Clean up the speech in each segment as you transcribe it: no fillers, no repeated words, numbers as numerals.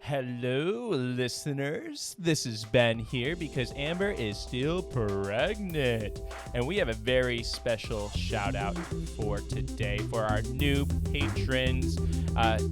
Hello, listeners. This is Ben here because Amber is still pregnant. And we have a very special shout out for today for our new patrons.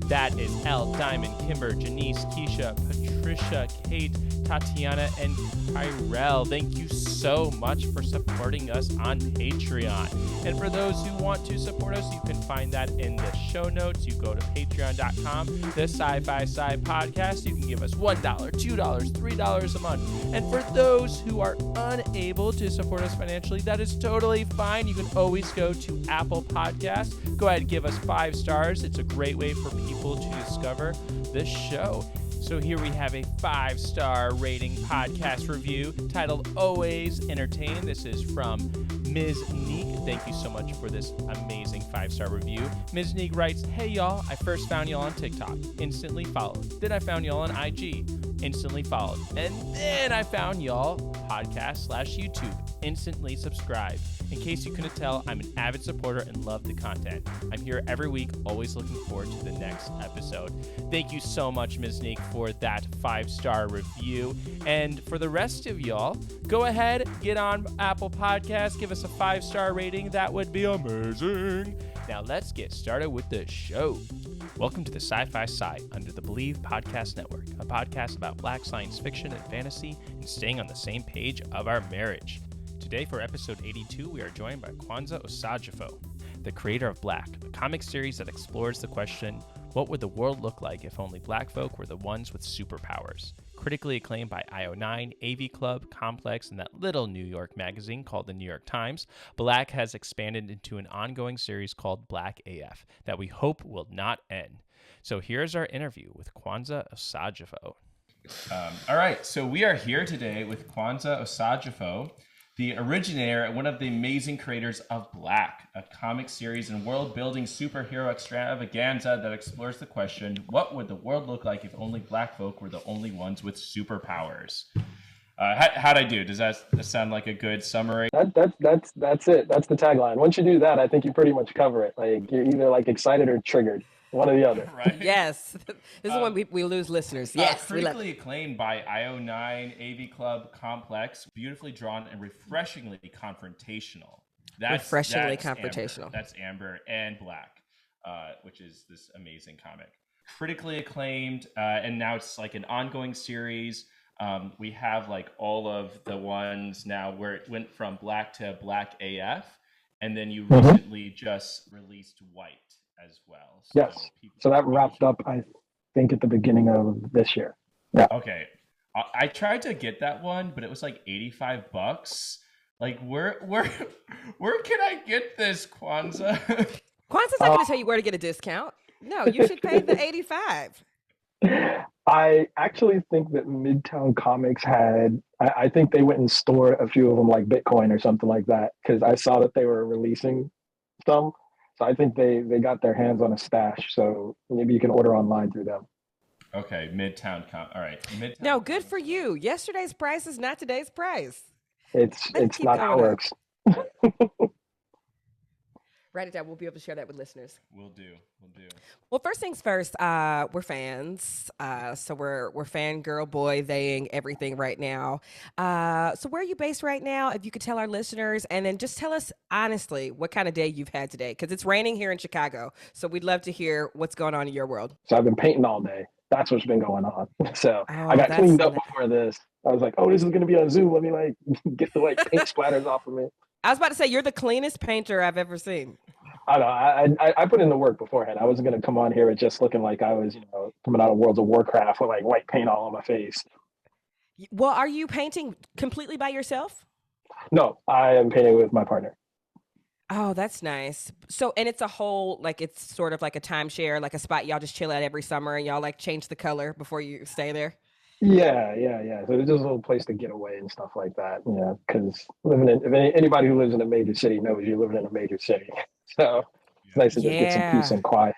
That is Elle, Diamond, Kimber, Janice, Keisha, Patricia, Kate, Tatiana, and Kyrell. Thank you so much for supporting us on Patreon. And for those who want to support us, you can find that in the show notes. You go to patreon.com, the Sci-Fi Sci Podcast. You can give us $1, $2, $3 a month. And for those who are unable to support us financially, that is totally fine. You can always go to Apple Podcasts. Go ahead and give us 5 stars. It's a great way for people to discover the show. So here we have a 5-star rating podcast review titled Always Entertained. This is from Ms. Neek. Thank you so much for this amazing 5-star review. Ms. Neek writes, "Hey y'all, I first found y'all on TikTok, instantly followed. Then I found y'all on IG, instantly followed. And then I found y'all podcast/YouTube, instantly subscribed. In case you couldn't tell, I'm an avid supporter and love the content. I'm here every week, always looking forward to the next episode." Thank you so much, Ms. Neek, for that 5-star review. And for the rest of y'all, go ahead, get on Apple Podcasts, give us a 5-star rating. That would be amazing. Now let's get started with the show. Welcome to the Sci-Fi Sci under the Believe Podcast Network, a podcast about Black science fiction and fantasy and staying on the same page of our marriage. Today for episode 82, we are joined by Kwanza Osajyefo, the creator of Black, a comic series that explores the question, what would the world look like if only Black folk were the ones with superpowers? Critically acclaimed by IO9, AV Club, Complex, and that little New York magazine called the New York Times, Black has expanded into an ongoing series called BlackAF that we hope will not end. So here's our interview with Kwanza Osajyefo. All right, so we are here today with Kwanza Osajyefo, the originator and one of the amazing creators of Black, a comic series and world-building superhero extravaganza that explores the question, what would the world look like if only Black folk were the only ones with superpowers? How'd I do? Does that sound like a good summary? That's it. That's the tagline. Once you do that, I think you pretty much cover it. Like you're either like excited or triggered. One or the other. Right? Yes. This is when we lose listeners. Yes. Critically acclaimed by IO9, AV Club, Complex, beautifully drawn and refreshingly confrontational. That's confrontational. Amber. That's Amber and Black, which is this amazing comic. Critically acclaimed, and now it's like an ongoing series. We have like all of the ones now where it went from Black to BlackAF, and then you recently just released White as well. So yes. So that wrapped up, I think, at the beginning of this year. Yeah. Okay. I tried to get that one, but it was like $85. Like, where can I get this, Kwanza? Kwanza's not going to tell you where to get a discount. No, you should pay the $85. I actually think that Midtown Comics had, I think they went and stored a few of them like Bitcoin or something like that, because I saw that they were releasing some. So I think they got their hands on a stash. So maybe you can order online through them. Okay, all right. No, good for you. Yesterday's price is not today's price. It's not how it works. Write it down. We'll be able to share that with listeners. We'll do. Well, first things first, we're fans. So we're fangirl boy-thing everything right now. So where are you based right now? If you could tell our listeners, and then just tell us honestly what kind of day you've had today, because it's raining here in Chicago. So we'd love to hear what's going on in your world. So I've been painting all day. That's what's been going on. So I got cleaned up before this. I was like, oh, this is going to be on Zoom. Let me like get the like paint splatters off of me. I was about to say, you're the cleanest painter I've ever seen. I know. I put in the work beforehand. I wasn't going to come on here just looking like I was, coming out of World of Warcraft with like white paint all on my face. Well, are you painting completely by yourself? No, I am painting with my partner. Oh, that's nice. So, and it's a whole, like, it's sort of like a timeshare, like a spot y'all just chill at every summer and y'all like change the color before you stay there? Yeah. So it's just a little place to get away and stuff like that. Yeah, because anybody who lives in a major city knows you're living in a major city. So it's nice to just get some peace and quiet,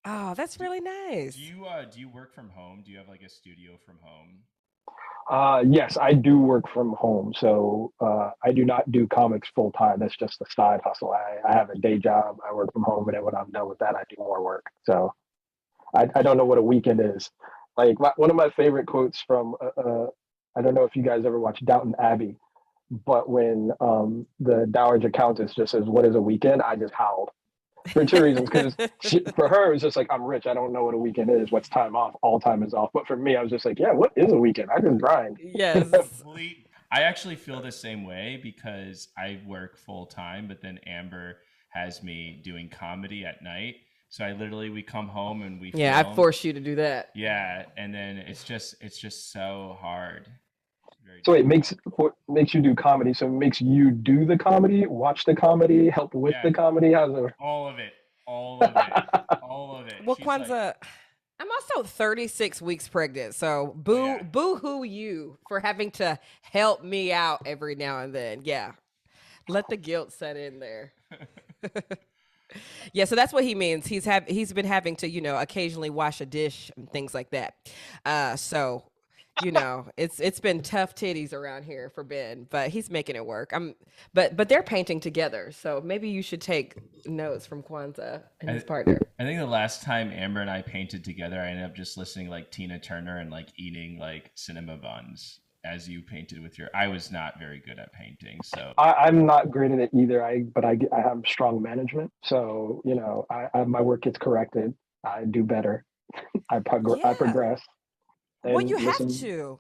Oh, that's really nice. Do you work from home? Do you have like a studio from home? Yes, I do work from home. So I do not do comics full time. That's just a side hustle. I have a day job. I work from home, and then when I'm done with that, I do more work. So I don't know what a weekend is. Like one of my favorite quotes from I don't know if you guys ever watched Downton Abbey, but when the Dowager Countess just says, "What is a weekend?" I just howled for two reasons. Because for her, it was just like, I'm rich. I don't know what a weekend is. What's time off? All time is off. But for me, I was just like, yeah, what is a weekend? I just grind. Yes. Complete. I actually feel the same way because I work full time, but then Amber has me doing comedy at night. So I literally we come home and we Yeah, I film. forced you to do that. Yeah, and then it's just so hard. Very So it difficult. makes you do comedy. So it makes you do the comedy, watch the comedy, help with Yeah, the comedy. How's it? all of it, all of it, all of it. Well, She's like, Kwanzaa, I'm also 36 weeks pregnant, so oh boo yeah, boo hoo you for having to help me out every now and then. Yeah, let the guilt set in there. Yeah, so that's what he means. He's been having to, occasionally wash a dish and things like that. So, it's been tough titties around here for Ben, but he's making it work. But they're painting together, so maybe you should take notes from Kwanzaa and his I, partner. I think the last time Amber and I painted together, I ended up just listening like Tina Turner and like eating like cinema buns as you painted with your. I was not very good at painting, so I'm not great at it either. I have strong management, so my work gets corrected. I do better. I Yeah. progress. Well, And you have listen, to.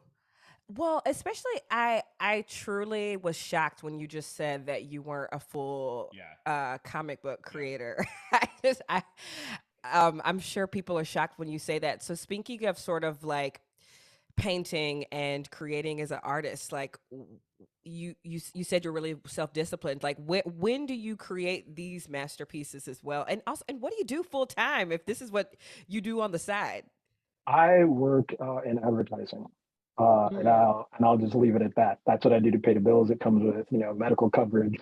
Well, especially I truly was shocked when you just said that you weren't a full yeah, comic book yeah. creator. I'm sure people are shocked when you say that. So speaking of sort of like painting and creating as an artist, like you said you're really self-disciplined. Like when do you create these masterpieces as well? And also, and what do you do full time if this is what you do on the side? I work in advertising, Mm. and I'll just leave it at that. That's what I do to pay the bills. It comes with medical coverage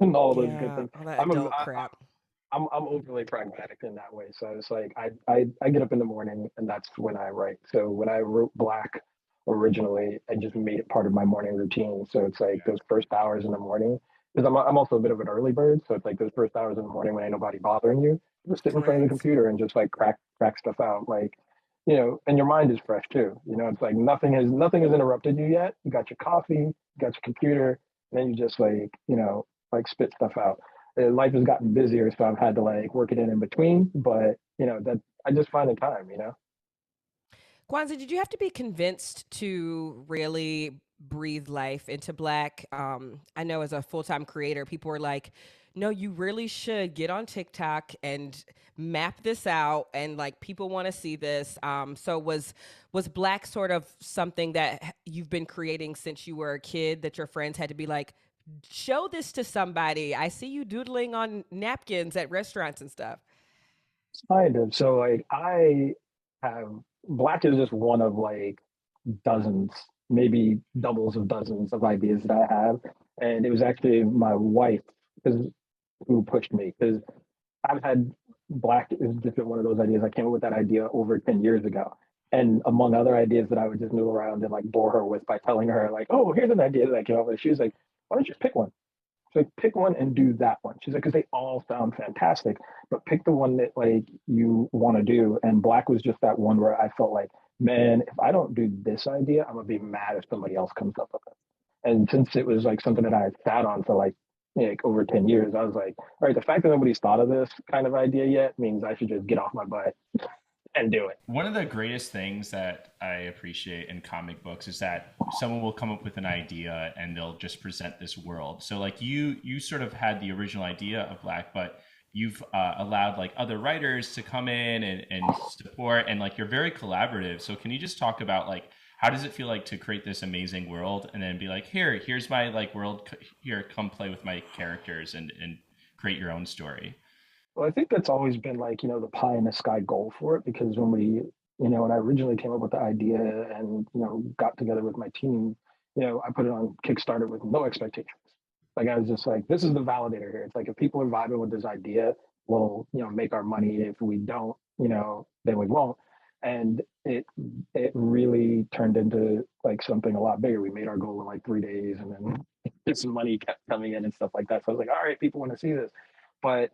and all those good Yeah, things. all that I'm a, adult crap. I'm overly pragmatic in that way. So it's like I get up in the morning and that's when I write. So when I wrote Black originally, I just made it part of my morning routine. So it's like Yeah. those first hours in the morning, because I'm also a bit of an early bird. So it's like those first hours in the morning when ain't nobody bothering you, just sit in front of the Correct. computer and just like crack stuff out. Like, and your mind is fresh too. It's like nothing has interrupted you yet. You got your coffee, you got your computer, and then you just like spit stuff out. Life has gotten busier, so I've had to like work it in between. But that I just find the time. Kwanzaa, did you have to be convinced to really breathe life into Black? I know as a full time creator, people were like, no, you really should get on TikTok and map this out, and like people want to see this. So was Black sort of something that you've been creating since you were a kid that your friends had to be like, show this to somebody. I see you doodling on napkins at restaurants and stuff. Kind of. So like I have Black is just one of like dozens, maybe doubles of dozens of ideas that I have, and it was actually my wife who pushed me because I've had Black is just one of those ideas. I came up with that idea over 10 years ago. And among other ideas that I would just noodle around and like bore her with by telling her, like, oh, here's an idea that I came up with. She was like, why don't you just pick one? So like, pick one and do that one. She's like, because they all sound fantastic, but pick the one that like you want to do. And Black was just that one where I felt like, man, if I don't do this idea, I'm gonna be mad if somebody else comes up with it. And since it was like something that I had sat on for like over 10 years, I was like, all right, the fact that nobody's thought of this kind of idea yet means I should just get off my butt and do it. One of the greatest things that I appreciate in comic books is that someone will come up with an idea and they'll just present this world. So like you sort of had the original idea of Black, but you've allowed like other writers to come in and support, and like you're very collaborative. So can you just talk about like how does it feel like to create this amazing world and then be like, here's my like world, here, come play with my characters and create your own story. Well, I think that's always been like, the pie in the sky goal for it because when I originally came up with the idea and, got together with my team, I put it on Kickstarter with no expectations. Like I was just like, this is the validator here. It's like if people are vibing with this idea, we'll, make our money. If we don't, then we won't. And it really turned into like something a lot bigger. We made our goal in like 3 days and then some money kept coming in and stuff like that. So I was like, all right, people want to see this. But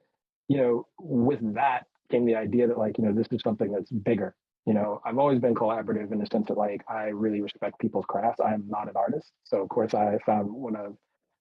with that came the idea that like, this is something that's bigger. you know, I've always been collaborative in the sense that like I really respect people's crafts. I am not an artist, so of course I found one of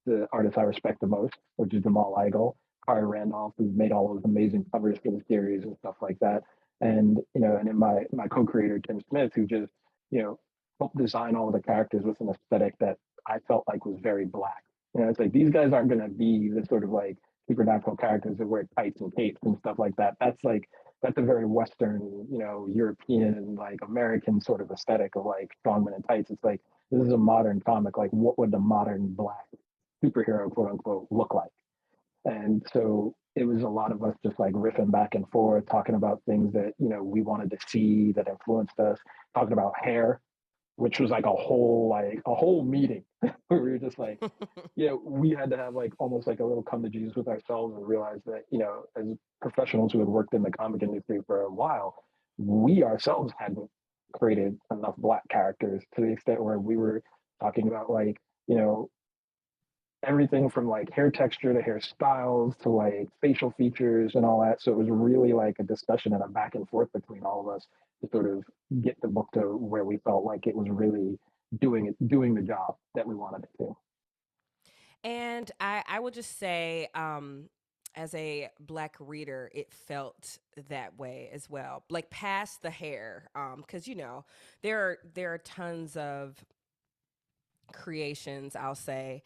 the artists I respect the most, which is Jamal Igle, Kari Randolph, who made all those amazing covers for the series and stuff like that. And you know, and then my co-creator Tim Smith, who just you know helped design all of the characters with an aesthetic that I felt like was very black. You know, it's like these guys aren't going to be the sort of like supernatural characters that wear tights and capes and stuff like that. That's a very Western, you know, European, like American sort of aesthetic of like strongmen and tights. It's like this is a modern comic. Like, what would the modern black superhero, quote unquote, look like? And so it was a lot of us just like riffing back and forth, talking about things that you know we wanted to see that influenced us, talking about hair, which was like a whole meeting where we were just like, you know, we had to have like almost like a little come to Jesus with ourselves and realize that, you know, as professionals who had worked in the comic industry for a while, we ourselves hadn't created enough black characters to the extent where we were talking about like, you know, everything from like hair texture to hairstyles to like facial features and all that. So it was really like a discussion and a back and forth between all of us to sort of get the book to where we felt like it was really doing the job that we wanted it to. And I will just say, as a black reader, it felt that way as well. Like past the hair, because you know there are tons of creations, I'll say,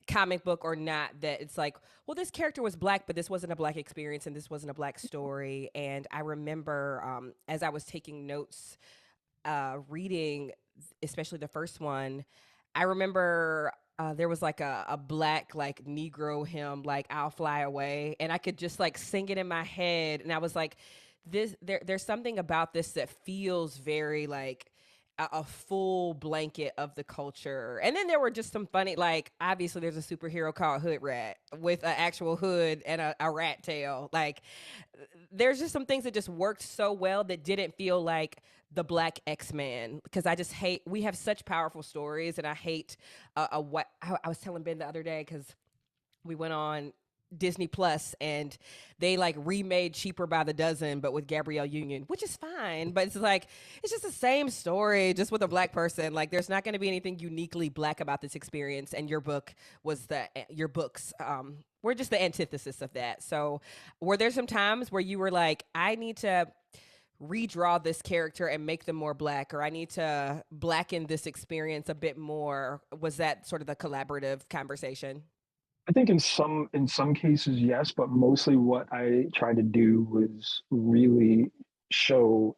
comic book or not, that it's like, well, this character was black, but this wasn't a black experience and this wasn't a black story. And I remember as I was taking notes, reading, especially the first one, I remember there was like a black like Negro hymn, like "I'll Fly Away," and I could just like sing it in my head, and I was like, there's something about this that feels very like a full blanket of the culture. And then there were just some funny, like obviously there's a superhero called Hood Rat with an actual hood and a rat tail. Like there's just some things that just worked so well that didn't feel like the Black X-Man, because I just hate, we have such powerful stories, and I hate what I was telling Ben the other day, because we went on Disney Plus and they like remade Cheaper by the Dozen, but with Gabrielle Union, which is fine, but it's like it's just the same story, just with a black person. Like there's not going to be anything uniquely black about this experience, and your book was your books were just the antithesis of that. So were there some times where you were like, I need to redraw this character and make them more black, or I need to blacken this experience a bit more? Was that sort of the collaborative conversation? I think in some cases, yes, but mostly what I tried to do was really show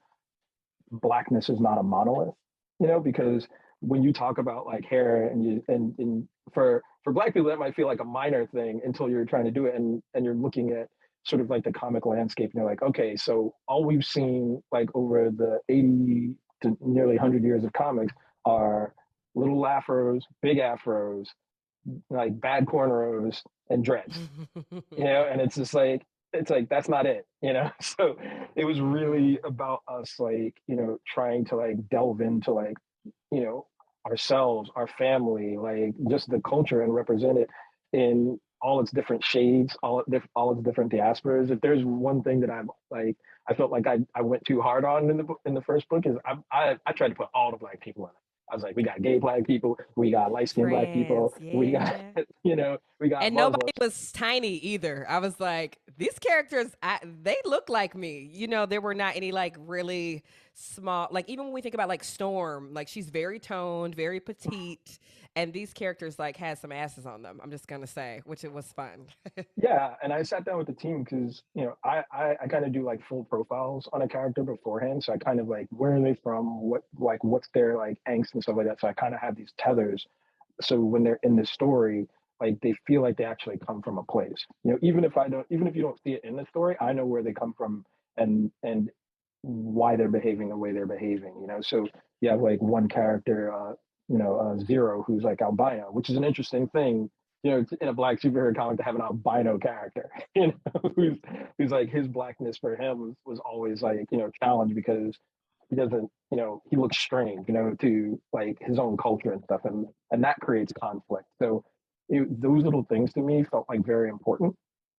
blackness is not a monolith, you know, because when you talk about like hair and for black people that might feel like a minor thing until you're trying to do it and you're looking at sort of like the comic landscape and you're like, okay, so all we've seen like over the 80 to nearly 100 years of comics are little afros, big afros, like bad cornrows and dreads, you know, and it's like that's not it, you know. So it was really about us like, you know, trying to like delve into like, you know, ourselves, our family, like just the culture and represent it in all its different shades, all its different diasporas. If there's one thing that I felt like I went too hard on in the book, in the first book, is I tried to put all the black people in it. I was like, we got gay black people, we got light skinned black France, people, we got yeah. you know, we got And nobody Muslims. was tiny either. I was like, these characters, they look like me. You know, there were not any like really small, like even when we think about like Storm, like she's very toned, very petite, and these characters like had some asses on them. I'm just gonna say, which it was fun. Yeah, and I sat down with the team because you know I kind of do like full profiles on a character beforehand, so I kind of like where are they from, what's their like angst and stuff like that. So I kind of have these tethers, so when they're in the story, like they feel like they actually come from a place. You know, even if you don't see it in the story, I know where they come from and why they're behaving the way they're behaving. You know, so you have like one character, Zero, who's like albino, which is an interesting thing, you know, in a black superhero comic to have an albino character, you know, who's like his blackness for him was always like, you know, challenged because he doesn't, you know, he looks strange, you know, to like his own culture and stuff, and that creates conflict. So those little things to me felt like very important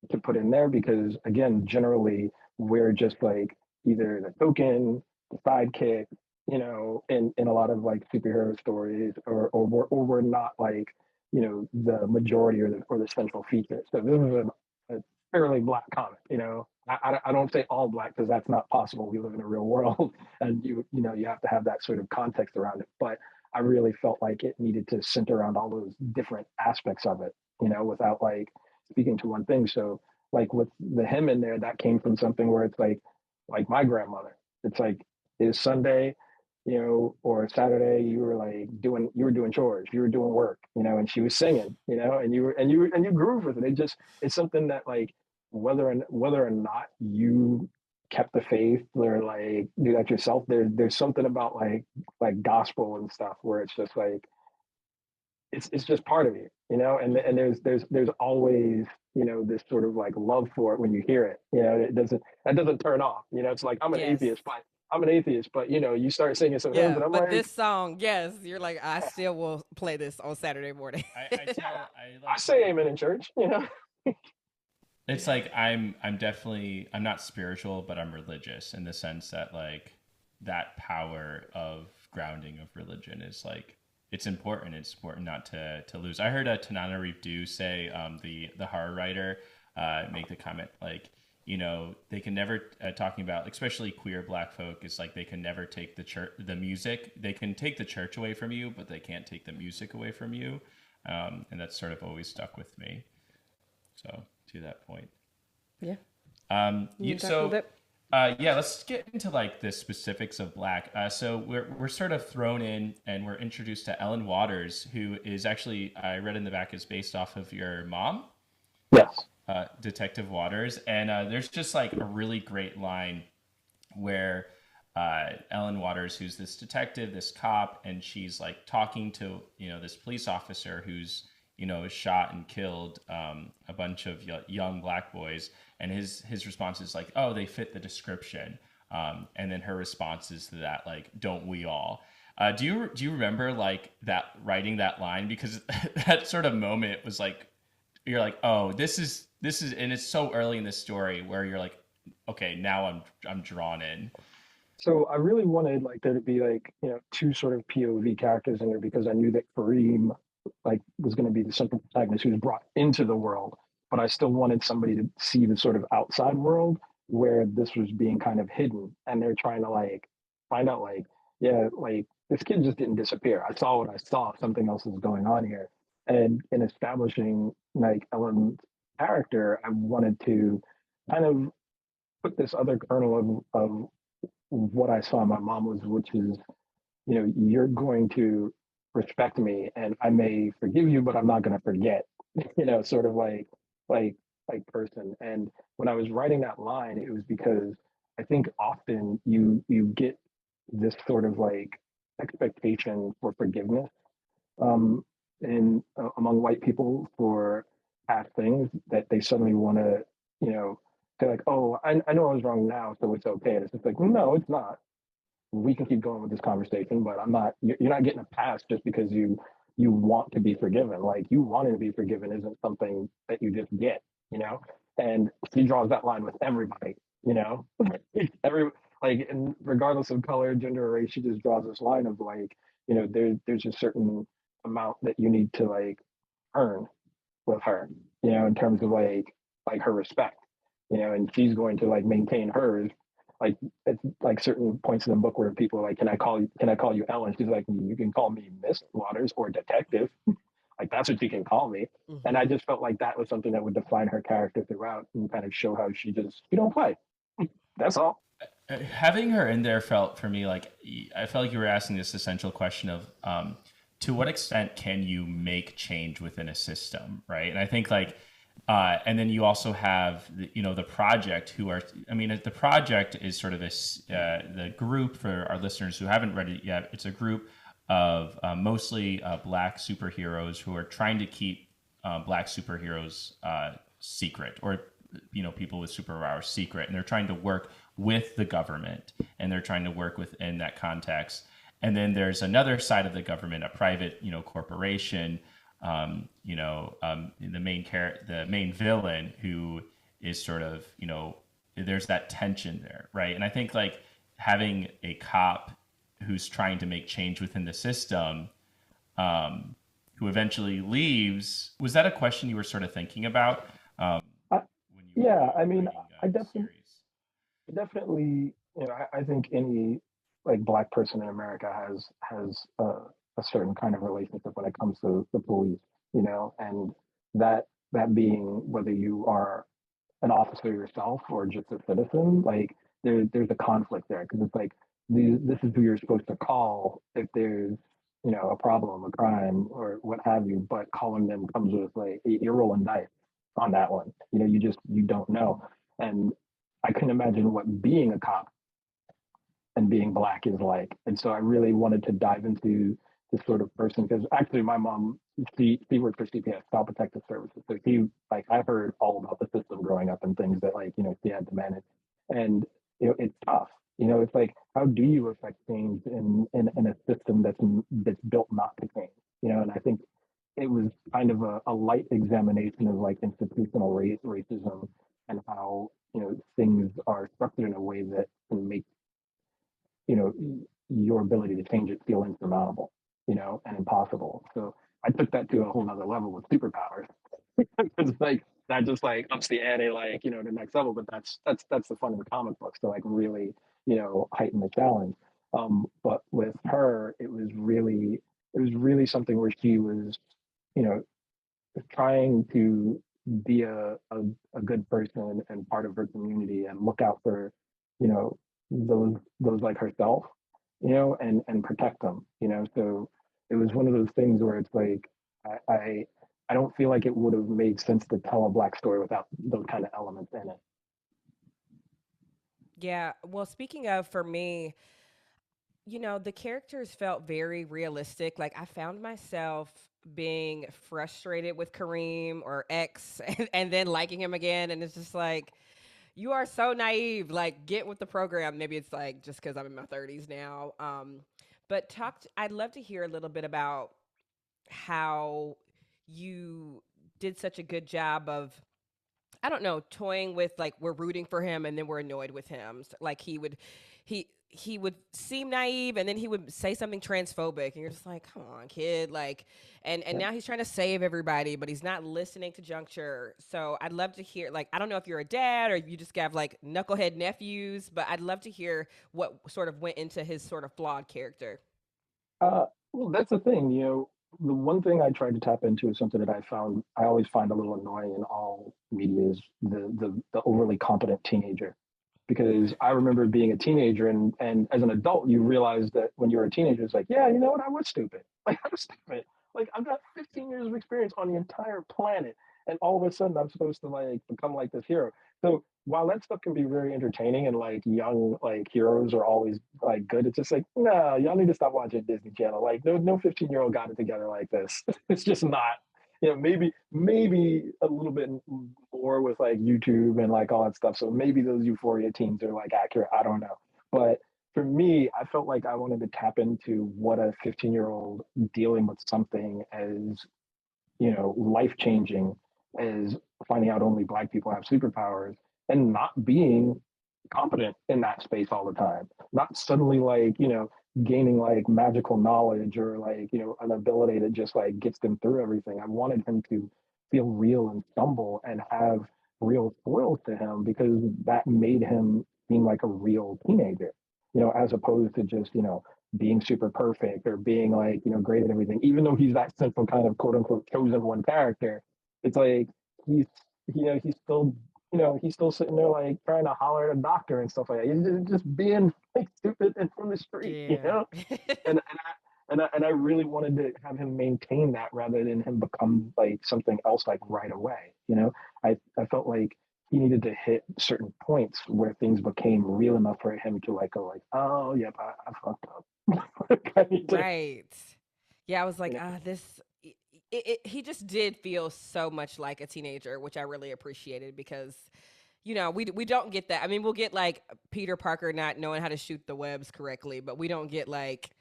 to put in there because again, generally we're just like either the token sidekick, in a lot of like superhero stories, or we're not like, the majority or the central feature. So this is a fairly black comic. I don't say all black because that's not possible. We live in a real world, and you have to have that sort of context around it. But I really felt like it needed to center around all those different aspects of it, without like speaking to one thing. So like with the hymn in there, that came from something where it's like my grandmother. It's like is Sunday, or Saturday, you were doing chores, you were doing work, and she was singing, and you groove with it. It's something that like whether or not you kept the faith or like do that yourself, there's something about like gospel and stuff where it's just like it's just part of you, and there's always, this sort of like love for it when you hear it. That doesn't turn off. It's like Yes. I'm an atheist, but you start singing some hymns, Yeah, and I'm but like, this song, yes, you're like, I still will play this on Saturday morning. I say amen in church. It's like I'm definitely I'm not spiritual, but I'm religious in the sense that like that power of grounding of religion is like it's important. It's important not to lose. I heard Tanana Reevdu say the horror writer make the comment like they can never talking about especially queer black folk is like they can never take the music. They can take the church away from you, but they can't take the music away from you, and that's sort of always stuck with me. So to that point. Yeah. Yeah, let's get into like the specifics of Black. So we're sort of thrown in and we're introduced to Ellen Waters, who is actually I read in the back is based off of your mom, Yes. Detective Waters, and there's just like a really great line where Ellen Waters, who's this detective, this cop, and she's like talking to this police officer who's shot and killed a bunch of young black boys, and his response is like, oh, they fit the description, and then her response is to that like, don't we all? Do you remember like that writing that line, because that sort of moment was like you're like, oh, this is and it's so early in the story where you're like, okay, now I'm drawn in. So I really wanted like there to be like, two sort of POV characters in there, because I knew that Kareem like was going to be the central protagonist who was brought into the world, but I still wanted somebody to see the sort of outside world where this was being kind of hidden, and they're trying to like find out like, yeah, like this kid just didn't disappear. I saw what I saw. Something else is going on here. And in establishing like Ellen's character, I wanted to kind of put this other kernel of what I saw in my mom was, which is, you're going to respect me and I may forgive you, but I'm not going to forget, sort of like, like person. And when I was writing that line, it was because I think often you get this sort of like expectation for forgiveness, and among white people for past things that they suddenly want to, say like, oh, I know I was wrong now, so it's okay. And it's just like, no, it's not. We can keep going with this conversation, but I'm not. You're not getting a pass just because you want to be forgiven. Like you wanting to be forgiven isn't something that you just get, you know. And she draws that line with everybody, every like, and regardless of color, gender, or race, she just draws this line of like, there's a certain amount that you need to like earn with her, in terms of like her respect, and she's going to like maintain hers. Like it's like certain points in the book where people are like, can I call you Ellen? She's like, you can call me Miss Waters or Detective. Like that's what you can call me. And I Mm-hmm. just felt like that was something that would define her character throughout and kind of show how she don't play. That's all. Having her in there felt for me like I felt like you were asking this essential question of to what extent can you make change within a system, right? And I think like and then you also have the project who are, I mean, the project is sort of this the group for our listeners who haven't read it yet. It's a group of mostly black superheroes who are trying to keep black superheroes secret, or people with superpowers secret, and they're trying to work with the government, and they're trying to work within that context. And then there's another side of the government, a private corporation, the main villain who is sort of there's that tension there, right? And I think like having a cop who's trying to make change within the system, who eventually leaves. Was that a question you were sort of thinking about I, when you were yeah, I mean, writing I the definitely, series? definitely, I think any like black person in America has a certain kind of relationship when it comes to the police, and that that being whether you are an officer yourself or just a citizen, like there's a conflict there because it's like this is who you're supposed to call if there's a problem, a crime, or what have you. But calling them comes with like you're rolling dice on that one. You don't know, and I couldn't imagine what being a cop and being black is like. And so I really wanted to dive into this sort of person because actually my mom, she worked for CPS, Child Protective Services. So she like I heard all about the system growing up and things that like she had to manage, and it's tough. It's like how do you affect change in a system that's built not to change? And I think it was kind of a light examination of like institutional racism and how things are structured in a way that can make you know your ability to change it feel insurmountable, and impossible. So I took that to a whole nother level with superpowers. It's like that just like ups the ante, like the next level. But that's the fun of the comic books to like really heighten the challenge. But with her, it was really something where she was you know trying to be a good person and part of her community and look out for you know those like herself, and protect them. So it was one of those things where it's like I don't feel like it would have made sense to tell a black story without those kind of elements in it. Yeah. Well, speaking of, for me, the characters felt very realistic. Like I found myself being frustrated with Kareem or X and then liking him again. And it's just like, you are so naive. Like, get with the program. Maybe it's like just because I'm in my 30s now. But I'd love to hear a little bit about how you did such a good job of, I don't know, toying with like we're rooting for him and then we're annoyed with him. So, like he would seem naive and then he would say something transphobic and you're just like, come on, kid. Like, and Yeah. now he's trying to save everybody, but he's not listening to Juncture. So I'd love to hear, like, I don't know if you're a dad or you just have like knucklehead nephews, but I'd love to hear what sort of went into his sort of flawed character. Well, that's the thing. The one thing I tried to tap into is something that I always find a little annoying in all media is the overly competent teenager. Because I remember being a teenager and as an adult, you realize that when you're a teenager, it's like, yeah, you know what? I was stupid. Like I was stupid. Like I've got 15 years of experience on the entire planet, and all of a sudden I'm supposed to like become like this hero. So while that stuff can be very entertaining and like young like heroes are always like good, it's just like, no, y'all need to stop watching Disney Channel. Like no 15-year-old got it together like this. It's just not. Maybe a little bit more with like YouTube and like all that stuff. So maybe those Euphoria teams are like accurate. I don't know. But for me, I felt like I wanted to tap into what a 15-year-old dealing with something as life changing as finding out only black people have superpowers and not being competent in that space all the time. Not suddenly like, gaining like magical knowledge or like, an ability that just like gets them through everything. I wanted him to feel real and stumble and have real foils to him because that made him seem like a real teenager, as opposed to just, being super perfect or being like, great at everything, even though he's that central kind of quote unquote chosen one character. It's like he's he's still he's still sitting there like trying to holler at a doctor and stuff like that. He's just being like stupid and from the street, Yeah. and I really wanted to have him maintain that rather than him become like something else like right away. I felt like he needed to hit certain points where things became real enough for him to like go like, oh yep, I fucked up. I need to, Right. Yeah, I was you like, know, he just did feel so much like a teenager, which I really appreciated because we don't get that. I mean, we'll get like Peter Parker not knowing how to shoot the webs correctly, but we don't get like,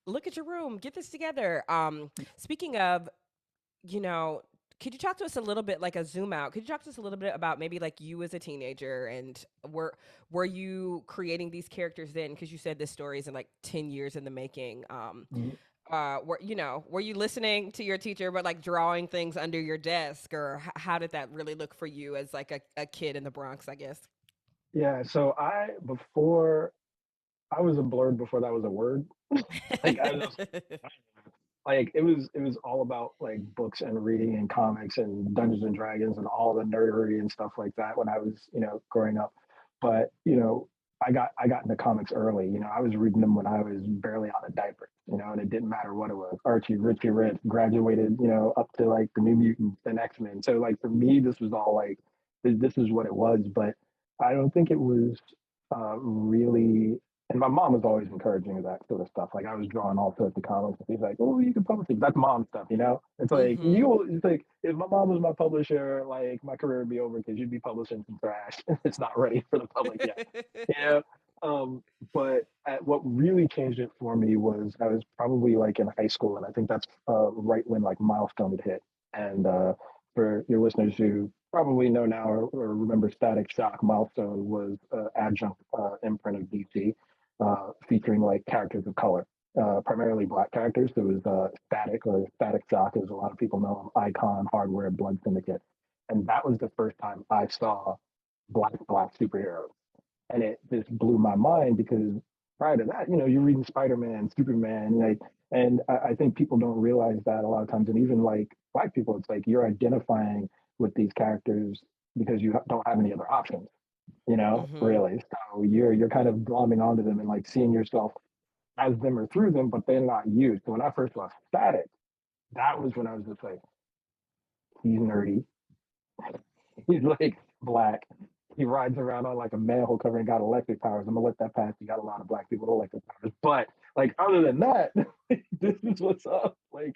look at your room, get this together. Speaking of, you know, Could you talk to us a little bit, like a zoom out? Could you talk to us a little bit about maybe like you as a teenager, and were you creating these characters then? Because you said this story is in like 10 years in the making. Mhm. Were you listening to your teacher, but like drawing things under your desk, or how did that really look for you as like a kid in the Bronx? I guess. Yeah, so before I was a blurred before that was a word. Like I was like it was all about like books and reading and comics and Dungeons and Dragons and all the nerdery and stuff like that when I was, growing up. But, I got into comics early. I was reading them when I was barely out of diapers, and it didn't matter what it was. Archie, Richie Rich, graduated, up to like the New Mutants and X-Men. So like for me, this was all like this is what it was. But I don't think it was really, and my mom was always encouraging of that sort of stuff. Like I was drawing all sorts of comics, and she's like, "Oh, you can publish it." That's mom stuff. It's like Mm-hmm. it's like if my mom was my publisher, like my career would be over because you'd be publishing some trash. It's not ready for the public yet. Yeah. Um, but what really changed it for me was I was probably like in high school, and I think that's right when like Milestone had hit. And for your listeners who probably know now or remember Static Shock, Milestone was adjunct imprint of DC, featuring like characters of color, primarily black characters. There was Static or Static Shock, as a lot of people know him, Icon, Hardware, Blood Syndicate, and that was the first time I saw black superheroes, and it just blew my mind because prior to that, you're reading Spider-Man, Superman, like, and I think people don't realize that a lot of times, and even like black people, it's like you're identifying with these characters because you don't have any other options, Mm-hmm. really. So you're kind of glomming onto them and like seeing yourself as them or through them, but they're not you. So when I first saw Static, that was when I was just like, he's nerdy, he's like black. He rides around on like a manhole cover and got electric powers. I'm gonna let that pass. You got a lot of black people with electric powers, but like other than that, this is what's up. Like,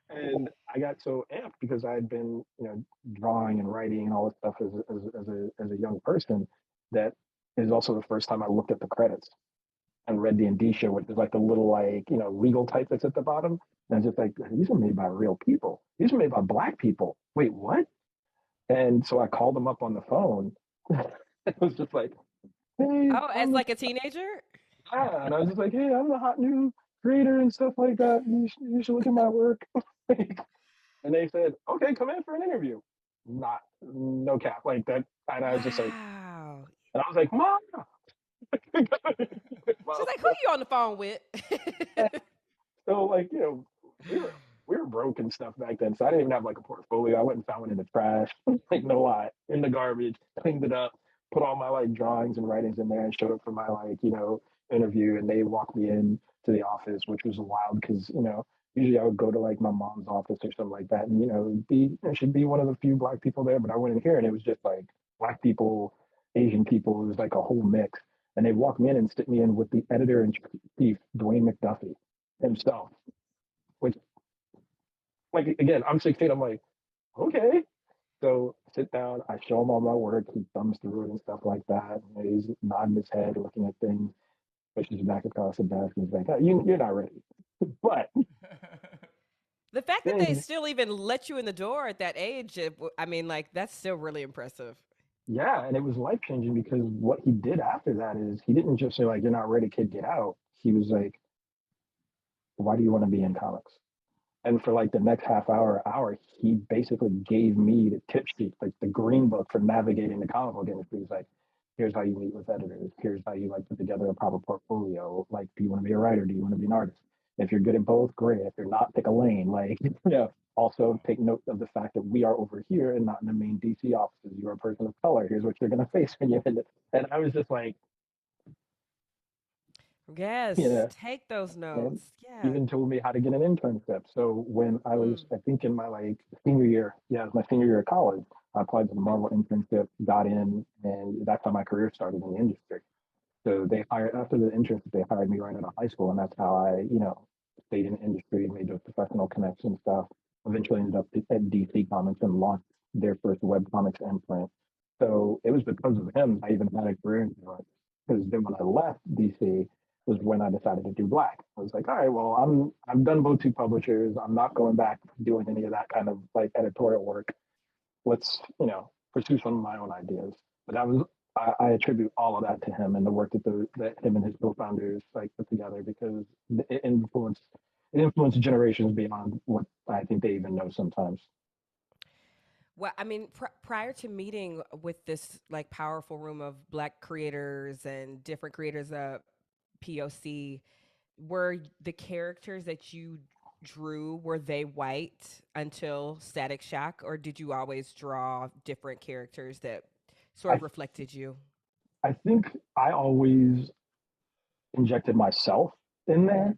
and I got so amped because I had been, drawing and writing and all this stuff as a young person. That is also the first time I looked at the credits and read the indicia, which is like the little like legal type that's at the bottom. And it's just like these are made by real people. These are made by black people. Wait, what? And so I called them up on the phone. It was just like, hey, Oh, as like a teenager? and I was just like, hey, I'm the hot new creator and stuff like that. You should look at my work. And they said, okay, come in for an interview. Not no cap like that. And I was just like, Wow. and I was like, mom. She's like, who you on the phone with? So like, we were we were broke and stuff back then. So I didn't even have like a portfolio. I went and found one in the trash, like no lie, in the garbage, cleaned it up, put all my like drawings and writings in there and showed up for my like, interview, and they walked me in to the office, which was wild because, usually I would go to like my mom's office or something like that, and be there should be one of the few black people there, but I went in here and it was just like black people, Asian people. It was like a whole mix, and they walked me in and stick me in with the editor in chief, Dwayne McDuffie himself, which, like, again, I'm 16. I'm like, okay. So sit down, I show him all my work. He thumbs through it and stuff like that. And he's nodding his head, looking at things, pushes back across the desk, and he's like, oh, you're not ready. But The fact that they then, still even let you in the door at that age, I mean, like, that's still really impressive. yeah, and it was life changing because what he did after that is he didn't just say, like, you're not ready, kid, get out. He was like, why do you want to be in comics? And for like the next hour, he basically gave me the tip sheet, like the green book for navigating the comic book industry. He's like, here's how you meet with editors. Here's how you like put together a proper portfolio. Like, do you want to be a writer? Do you want to be an artist? If you're good at both, great. If you're not, pick a lane. Like, also take note of the fact that we are over here and not in the main DC offices. You're a person of color. Here's what you're going to face when you're in it. And I was just like, Yes, yeah, take those and notes. Yeah. even told me how to get an internship. So when I was, Mm. I think in my like senior year, yeah, it was my senior year of college, I applied to the Marvel internship, got in, and that's how my career started in the industry. So they hired after the internship, they hired me right out of high school, and that's how I, stayed in the industry, made those professional connections stuff. Eventually ended up at DC Comics and launched their first web comics imprint. So it was because of him I even had a career in it. Because then when I left DC, was when I decided to do Black. I was like, all right, well, I've done both publishers. I'm not going back doing any of that kind of like editorial work. Let's, pursue some of my own ideas. But I attribute all of that to him and the work that him and his co-founders like put together, because it influenced generations beyond what I think they even know sometimes. Well, I mean, prior to meeting with this like powerful room of Black creators and different creators of POC, were the characters that you drew, were they white until Static Shock, or did you always draw different characters that sort of I reflected you? I think I always injected myself in there,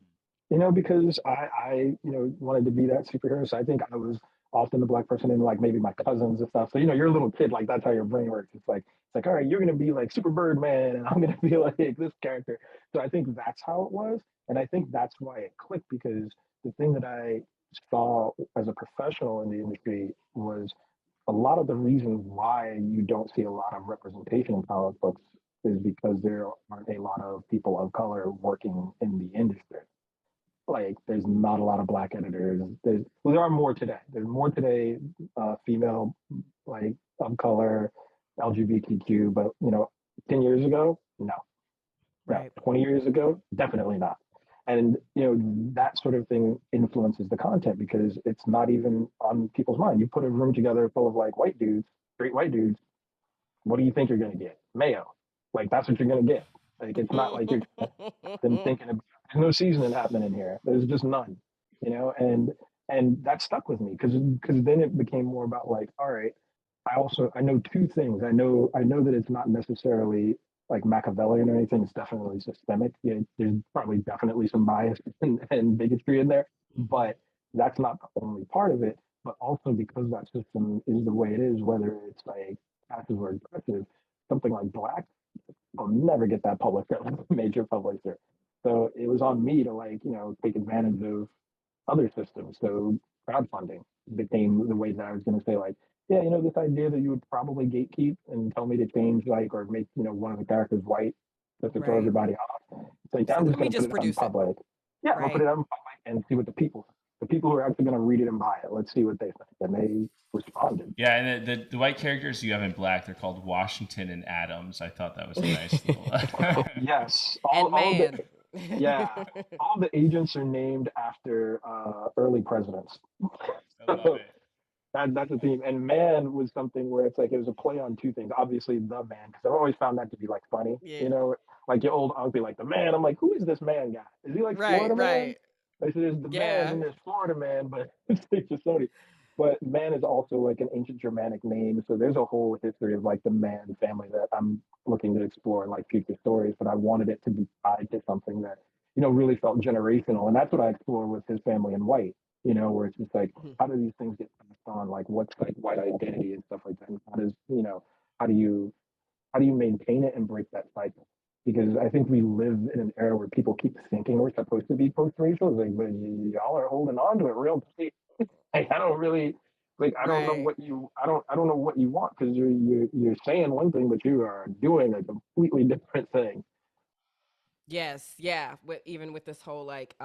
because I wanted to be that superhero. So I think I was often the Black person in like maybe my cousins and stuff. So, you're a little kid, like that's how your brain works. It's like, all right, you're gonna be like Super Birdman and I'm gonna be like this character. So I think that's how it was. And I think that's why it clicked, because the thing that I saw as a professional in the industry was a lot of the reasons why you don't see a lot of representation in comic books is because there aren't a lot of people of color working in the industry. Like, there's not a lot of Black editors. There are more today. There's more today, female, like of color, LGBTQ. But 10 years ago, no. Right. 20 years ago, definitely not. And that sort of thing influences the content, because it's not even on people's mind. You put a room together full of like white dudes, straight white dudes. What do you think you're going to get? Mayo. Like, that's what you're going to get. Like, it's not like you're them thinking of, there's no seasoning happening in here. There's just none, and that stuck with me, because then it became more about like, all right, I know two things. I know that it's not necessarily like Machiavellian or anything. It's definitely systemic. Yeah, there's probably definitely some bias and bigotry in there, but that's not the only part of it. But also, because that system is the way it is, whether it's like passive or aggressive, something like Black will never get that published at a major publisher. So it was on me to like, take advantage of other systems. So crowdfunding became the way that I was going to say like, yeah, this idea that you would probably gatekeep and tell me to change like, or make, one of the characters white just to throw Right. everybody off. It's like, So I'm let just me going to put just it out in produce it. public. Yeah, I'm going to put Right. it out in public and see what the people who are actually going to read it and buy it, let's see what they think. And they responded. Yeah, and the white characters you have in Black, they're called Washington and Adams. I thought that was a nice little. Yes. And man. Yeah, all the agents are named after early presidents. I love it. That's a theme. And man was something where it's like it was a play on two things. Obviously, the man, because I've always found that to be like funny. Yeah. Like your old uncle be like, the man. I'm like, who is this man guy? Is he like Florida man? Right. I said, there's the man Yeah. and there's Florida man, but it's just funny. But man is also like an ancient Germanic name. So there's a whole history of like the man family that I'm looking to explore in like future stories. But I wanted it to be tied to something that, really felt generational. And that's what I explore with his family in White, where it's just like, how do these things get passed on? Like what's like white identity and stuff like that? And how do you how do you maintain it and break that cycle? Because I think we live in an era where people keep thinking we're supposed to be post-racial. It's like, but y'all are holding on to it real tight. Like, I don't really like. I don't know Right. what you. I don't know what you want, because you're saying one thing, but you are doing a completely different thing. Yes. Yeah. Even with this whole like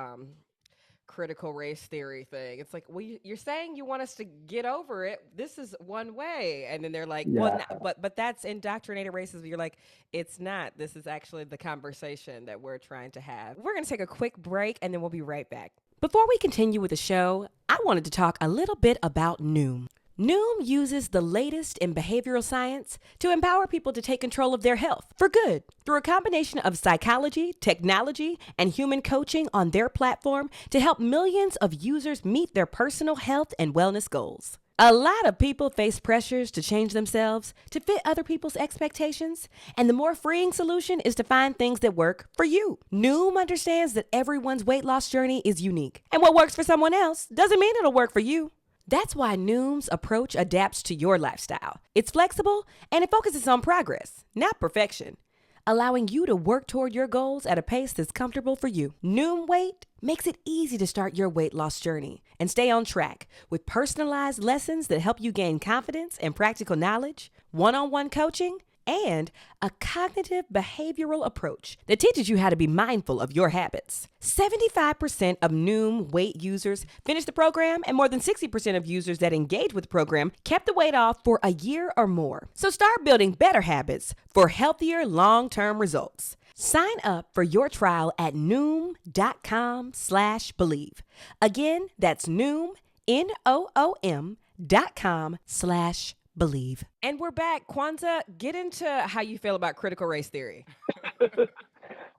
critical race theory thing. It's like, well, you're saying you want us to get over it. This is one way, and then they're like, well, Yeah. but that's indoctrinated racism. You're like, it's not. This is actually the conversation that we're trying to have. We're gonna take a quick break, and then we'll be right back. Before we continue with the show, I wanted to talk a little bit about NOOM. NOOM uses the latest in behavioral science to empower people to take control of their health for good through a combination of psychology, technology, and human coaching on their platform to help millions of users meet their personal health and wellness goals. A lot of people face pressures to change themselves to fit other people's expectations, and the more freeing solution is to find things that work for you. NOOM understands that everyone's weight loss journey is unique, and what works for someone else doesn't mean it'll work for you. That's why NOOM's approach adapts to your lifestyle. It's flexible and it focuses on progress, not perfection, allowing you to work toward your goals at a pace that's comfortable for you. NOOM Weight makes it easy to start your weight loss journey and stay on track with personalized lessons that help you gain confidence and practical knowledge, one-on-one coaching, and a cognitive behavioral approach that teaches you how to be mindful of your habits. 75% of NOOM weight users finished the program, and more than 60% of users that engaged with the program kept the weight off for a year or more. So start building better habits for healthier long-term results. Sign up for your trial at noom.com/believe. Again, that's Noom, NOOM.com/believe. And we're back. Kwanza, get into how you feel about critical race theory.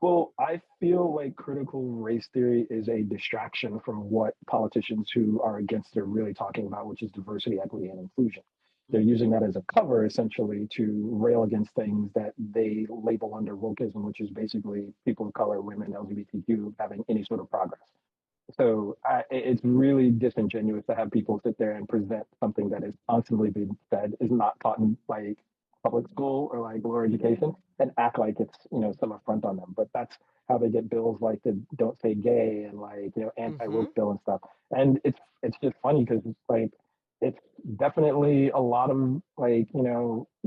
Well, I feel like critical race theory is a distraction from what politicians who are against it are really talking about, which is diversity, equity, and inclusion. They're using that as a cover, essentially, to rail against things that they label under wokeism, which is basically people of color, women, LGBTQ having any sort of progress. So it's really disingenuous to have people sit there and present something that is constantly being said is not taught in like public school or like lower education and act like it's some affront on them. But that's how they get bills like the "Don't Say Gay" and like anti-woke bill and stuff. And it's just funny because like it's definitely a lot of like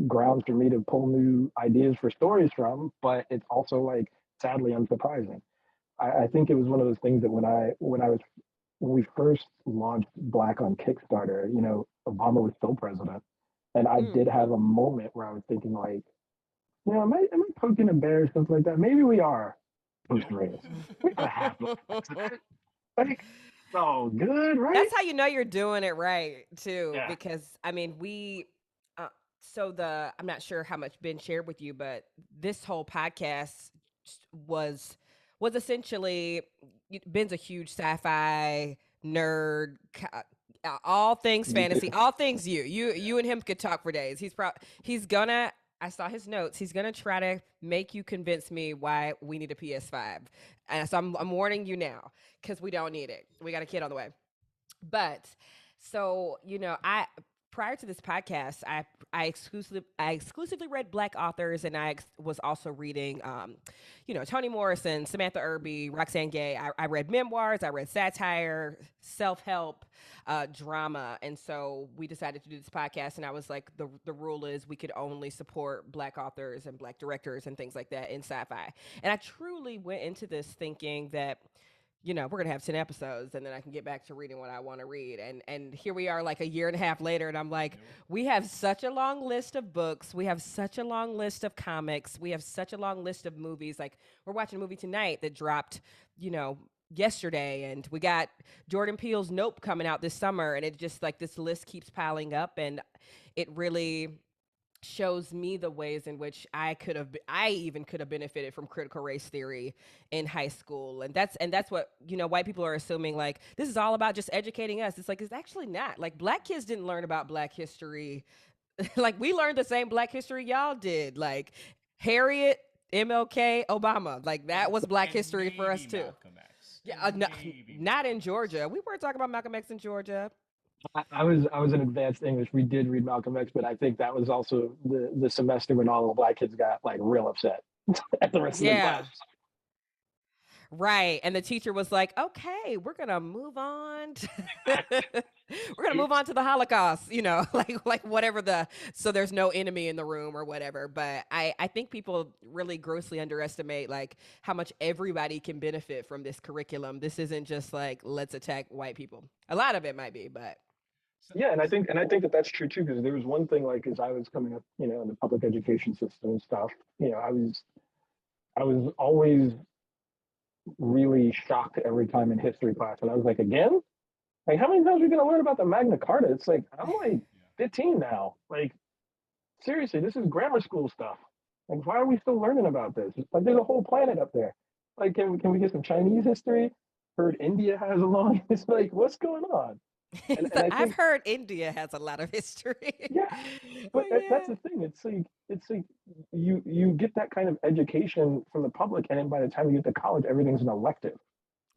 grounds for me to pull new ideas for stories from, but it's also like sadly unsurprising. I think it was one of those things that when we first launched Black on Kickstarter, Obama was still president, and I did have a moment where I was thinking like, am I poking a bear or something like that? Maybe we are post race. We're gonna have like so good, right? That's how you know you're doing it right too, Yeah. because I mean I'm not sure how much Ben shared with you, but this whole podcast was essentially Ben's a huge sci-fi nerd, all things fantasy, all things you and him could talk for days. He's gonna. I saw his notes. He's gonna try to make you convince me why we need a PS5, and so I'm warning you now because we don't need it. We got a kid on the way. But so I prior to this podcast, I exclusively read Black authors, and I was also reading, Toni Morrison, Samantha Irby, Roxane Gay. I read memoirs, I read satire, self-help, drama, and so we decided to do this podcast. And I was like, the rule is we could only support Black authors and Black directors and things like that in sci-fi. And I truly went into this thinking that we're going to have 10 episodes and then I can get back to reading what I want to read. And here we are like a year and a half later, and I'm like, we have such a long list of books. We have such a long list of comics. We have such a long list of movies. Like we're watching a movie tonight that dropped, yesterday, and we got Jordan Peele's Nope coming out this summer, and it just like this list keeps piling up, and it really shows me the ways in which I even could have benefited from critical race theory in high school. And that's what, white people are assuming, like, this is all about just educating us. It's like, it's actually not. Like, Black kids didn't learn about Black history. Like, we learned the same Black history y'all did. Like, Harriet, MLK, Obama. Like, that was Black history for us, too. Yeah, not in Georgia. We weren't talking about Malcolm X in Georgia. I was in advanced English. We did read Malcolm X, but I think that was also the semester when all the Black kids got like real upset at the rest of the class. Right. And the teacher was like, okay, we're going to move on. We're going to move on to the Holocaust, like whatever so there's no enemy in the room or whatever. But I think people really grossly underestimate like how much everybody can benefit from this curriculum. This isn't just like, let's attack white people. A lot of it might be, but. Yeah, and I think that that's true too, because there was one thing like as I was coming up, in the public education system and stuff, I was always really shocked every time in history class, and I was like, again, like how many times are we gonna learn about the Magna Carta? It's like I'm like 15 now. Like seriously, this is grammar school stuff. Like why are we still learning about this? Like there's a whole planet up there. Like can we get some Chinese history? Heard India has a long. It's like what's going on? And I've heard India has a lot of history. Yeah, but that's the thing. It's like you get that kind of education from the public, and then by the time you get to college, everything's an elective.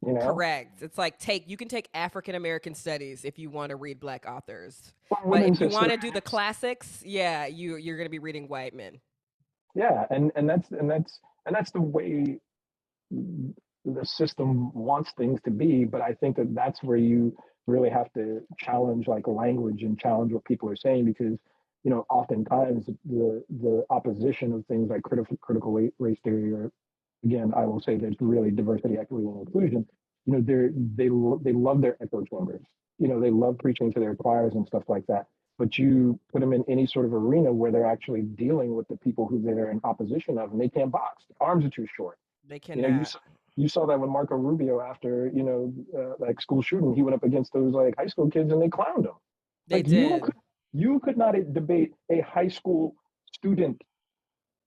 Correct. It's like you can take African American studies if you want to read Black authors, but if you want to do the classics, yeah, you're going to be reading white men. Yeah, and that's the way the system wants things to be. But I think that's where you really have to challenge like language and challenge what people are saying, because oftentimes the opposition of things like critical race theory, or again, I will say there's really diversity, equity, and inclusion. They love their echo chambers. They love preaching to their choirs and stuff like that. But you put them in any sort of arena where they're actually dealing with the people who they're in opposition of, and they can't box. Their arms are too short. They You know, you cannot. you saw that with Marco Rubio after like school shooting. He went up against those like high school kids and they clowned him. They Like you did. could you could not debate a high school student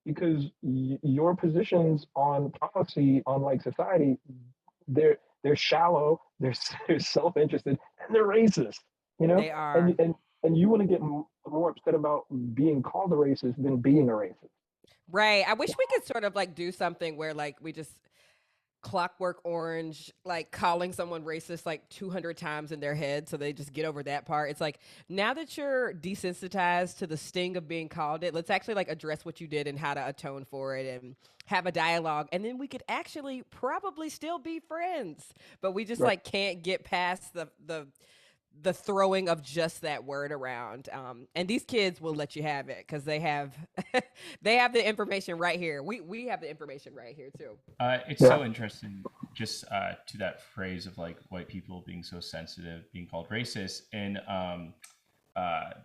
because your positions on policy on like society, they're shallow, they're self-interested, and they're racist. You know, They and are. and and you want to get more upset about being called a racist than being a racist. Right. I wish we could sort of like do something where like we just clockwork orange, like calling someone racist like 200 times in their head so they just get over that part. It's like, now that you're desensitized to the sting of being called it, let's actually like address what you did and how to atone for it and have a dialogue. And then we could actually probably still be friends. But we just Right. like can't get past the throwing of just that word around. And these kids will let you have it because they have they have the information right here. We have the information right here too. It's Yeah. so interesting, just to that phrase of like white people being so sensitive, being called racist. In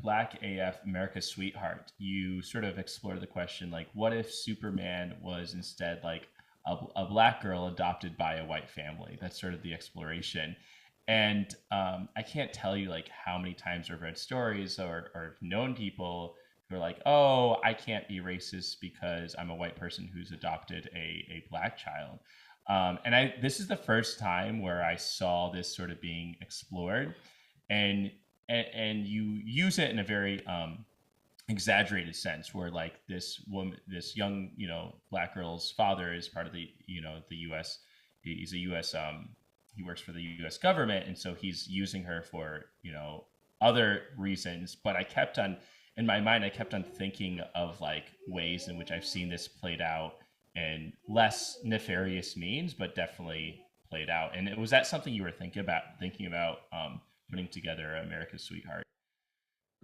Black AF, America's Sweetheart, you sort of explore the question like, what if Superman was instead like a black girl adopted by a white family? That's sort of the exploration. And I can't tell you like how many times I've read stories or known people who are like, oh, I can't be racist because I'm a white person who's adopted a black child. And this is the first time where I saw this sort of being explored, and and you use it in a very exaggerated sense, where like this young black girl's father is part of the U.S. He's a U.S. He works for the U.S. government, and so he's using her for other reasons. But in my mind, I kept on thinking of like ways in which I've seen this played out in less nefarious means, but definitely played out. And was that something you were thinking about putting together America's Sweetheart?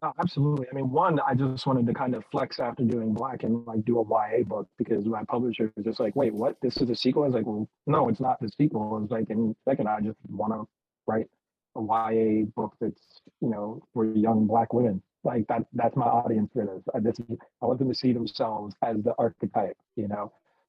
Oh, absolutely. I mean, one, I just wanted to kind of flex after doing Black and like do a YA book because my publisher was just like, wait, what? This is a sequel? I was like, well, no, it's not the sequel. It's like, and second, I just want to write a YA book that's, for young Black women. Like that's my audience for this. I want them to see themselves as the archetype.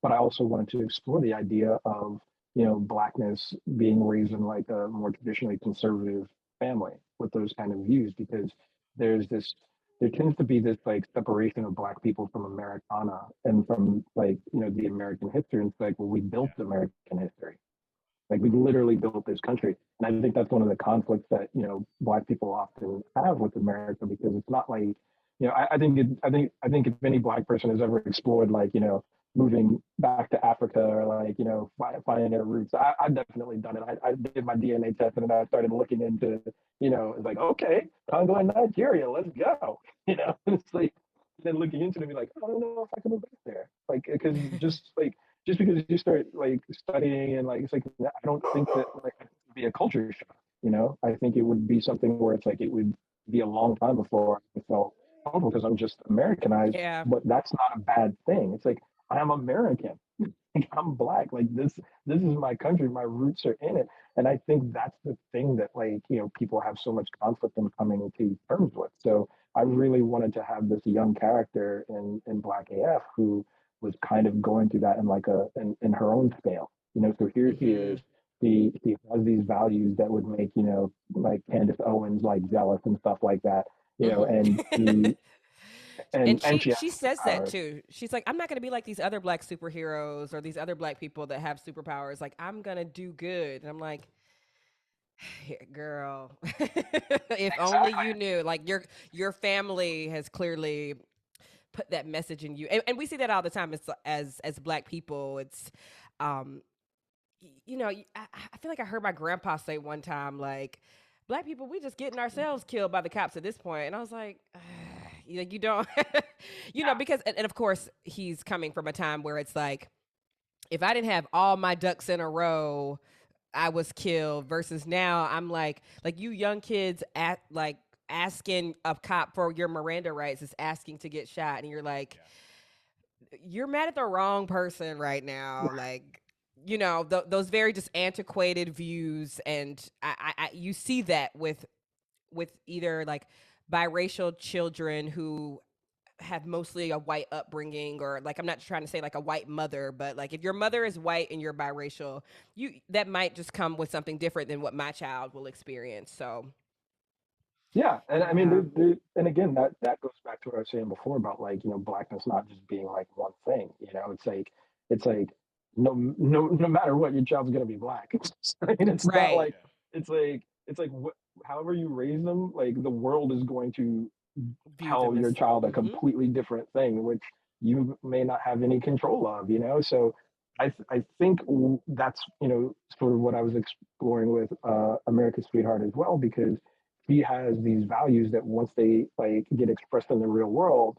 But I also wanted to explore the idea of, Blackness being raised in like a more traditionally conservative family with those kind of views because there's this there tends to be this like separation of black people from Americana and from like the American history. And it's like, well, we built American history, like we literally built this country. And I think that's one of the conflicts that black people often have with America because it's not like I think if any black person has ever explored like moving back to Africa or like finding their roots, I've definitely done it. I did my DNA test and then I started looking into it's like, okay, Congo and Nigeria, let's go. It's like then looking into it and be like, I don't know if I can move back there, like because just because you start like studying and like it's like I don't think that like it would be a culture shock. I think it would be something where it's like it would be a long time before I felt comfortable because I'm just Americanized. Yeah. But that's not a bad thing. It's like I am American. Like, I'm black. Like this is my country. My roots are in it. And I think that's the thing that like people have so much conflict in coming to terms with. So I really wanted to have this young character in Black AF who was kind of going through that in like in her own scale. So here she Hmm. is. She has these values that would make like Candace Owens like jealous and stuff like that. Hmm. And she and And she has she says that superpowers. too. She's like, I'm not gonna be like these other black superheroes or these other black people that have superpowers. Like, I'm gonna do good. And I'm like, girl, if only Exactly. you knew. Like your family has clearly put that message in you, and we see that all the time. It's as black people. It's um I feel like I heard my grandpa say one time, like, black people, we just getting ourselves killed by the cops at this point. And I was like, you don't, because, and of course, he's coming from a time where it's like, if I didn't have all my ducks in a row, I was killed versus now I'm like you young kids asking a cop for your Miranda rights is asking to get shot, and you're like, you're mad at the wrong person right now. Like, you know, those very just antiquated views, and you see that with either like biracial children who have mostly a white upbringing, or like, I'm not trying to say like a white mother, but like if your mother is white and you're biracial, that might just come with something different than what my child will experience. So Yeah, and I mean, yeah. and again, that goes back to what I was saying before about like blackness not just being like one thing. It's like no matter what, your child's gonna be black. I mean, it's not Right. like it's like however you raise them, like the world is going to View tell them your as child a completely different thing, which you may not have any control of. So I think that's sort of what I was exploring with America's Sweetheart as well, because she has these values that once they like get expressed in the real world,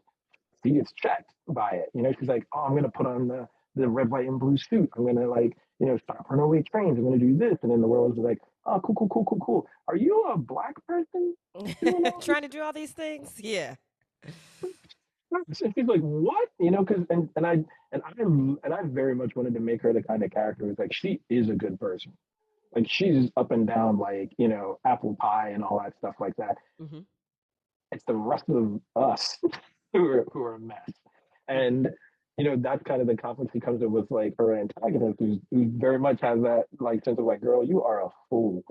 she gets checked by it. She's like, oh, I'm gonna put on the red, white, and blue suit. I'm gonna like stop runaway trains. I'm gonna do this, and then the world is like, oh, cool, cool, cool, cool, cool. Are you a black person doing all this? trying to do all these things. Yeah. And she's like, what? Because and I very much wanted to make her the kind of character who's like, she is a good person. Like she's up and down, like apple pie and all that stuff like that. Mm-hmm. It's the rest of us who are a mess, and that's kind of the conflict she comes in with, like her antagonist, who very much has that like sense of like, girl, you are a fool.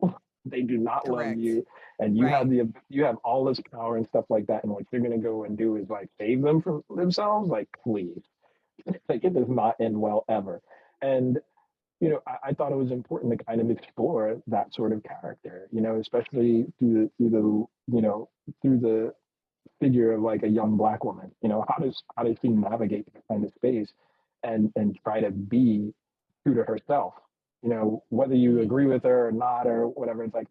They do not love Correct. you, and Right. you have all this power and stuff like that, and what you're gonna go and do is like save them from themselves. Like, please, like it does not end well ever. And I thought it was important to kind of explore that sort of character, especially through the figure of like a young black woman. How does she navigate that kind of space and try to be true to herself? Whether you Mm-hmm. agree with her or not or whatever, it's like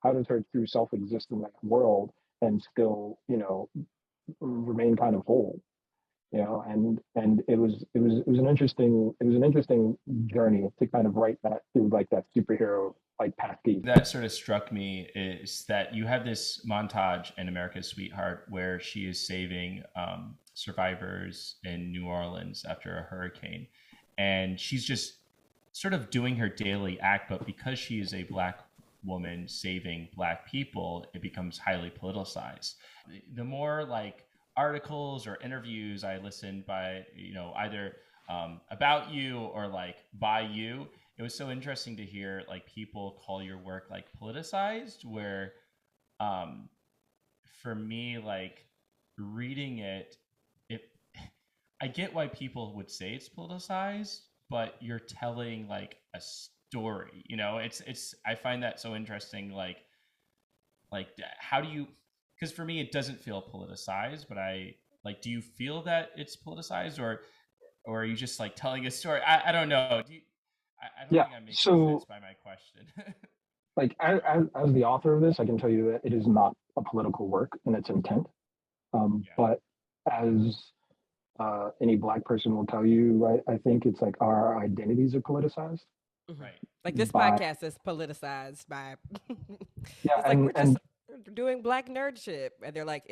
how does her true self exist in that world and still remain kind of whole? And it was an interesting journey to kind of write that through like that superhero like pastiche. That sort of struck me is that you have this montage in America's Sweetheart where she is saving survivors in New Orleans after a hurricane. And she's just sort of doing her daily act, but because she is a black woman saving black people, it becomes highly politicized. The more like articles or interviews I listened by, either about you or like by you, it was so interesting to hear like people call your work like politicized, where um for me, like reading it I get why people would say it's politicized, but you're telling like a story. It's I find that so interesting. Like how do you, because for me it doesn't feel politicized, but I like, do you feel that it's politicized, or are you just like telling a story? I don't know. I don't Yeah. think I'm making sense So by my question. like as the author of this, I can tell you that it is not a political work in its intent. Yeah. But as any black person will tell you, right? I think it's like our identities are politicized Mm-hmm. Right. Like this by podcast is politicized by. yeah, It's like and we're just and doing black nerd shit, and they're like,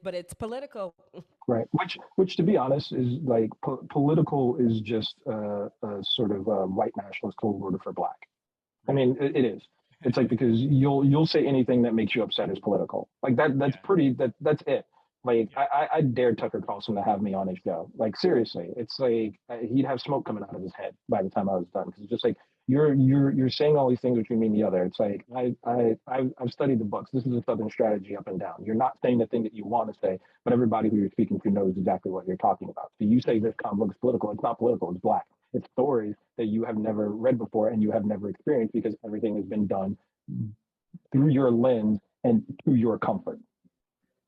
but it's political. right, which to be honest is like political is just a sort of white nationalist code word for black. I Right. mean, it is. It's like because you'll say anything that makes you upset is political. Like that. That's Yeah. pretty. That's it. Like Yeah. I dared Tucker Carlson to have me on his show. Like seriously, it's like he'd have smoke coming out of his head by the time I was done, because it's just like you're saying all these things which mean the other. It's like I've studied the books. This is a Southern strategy up and down. You're not saying the thing that you want to say, but everybody who you're speaking to knows exactly what you're talking about. So you say Mm-hmm. this comic book is political. It's not political. It's black. It's stories that you have never read before and you have never experienced, because everything has been done through your lens and to your comfort.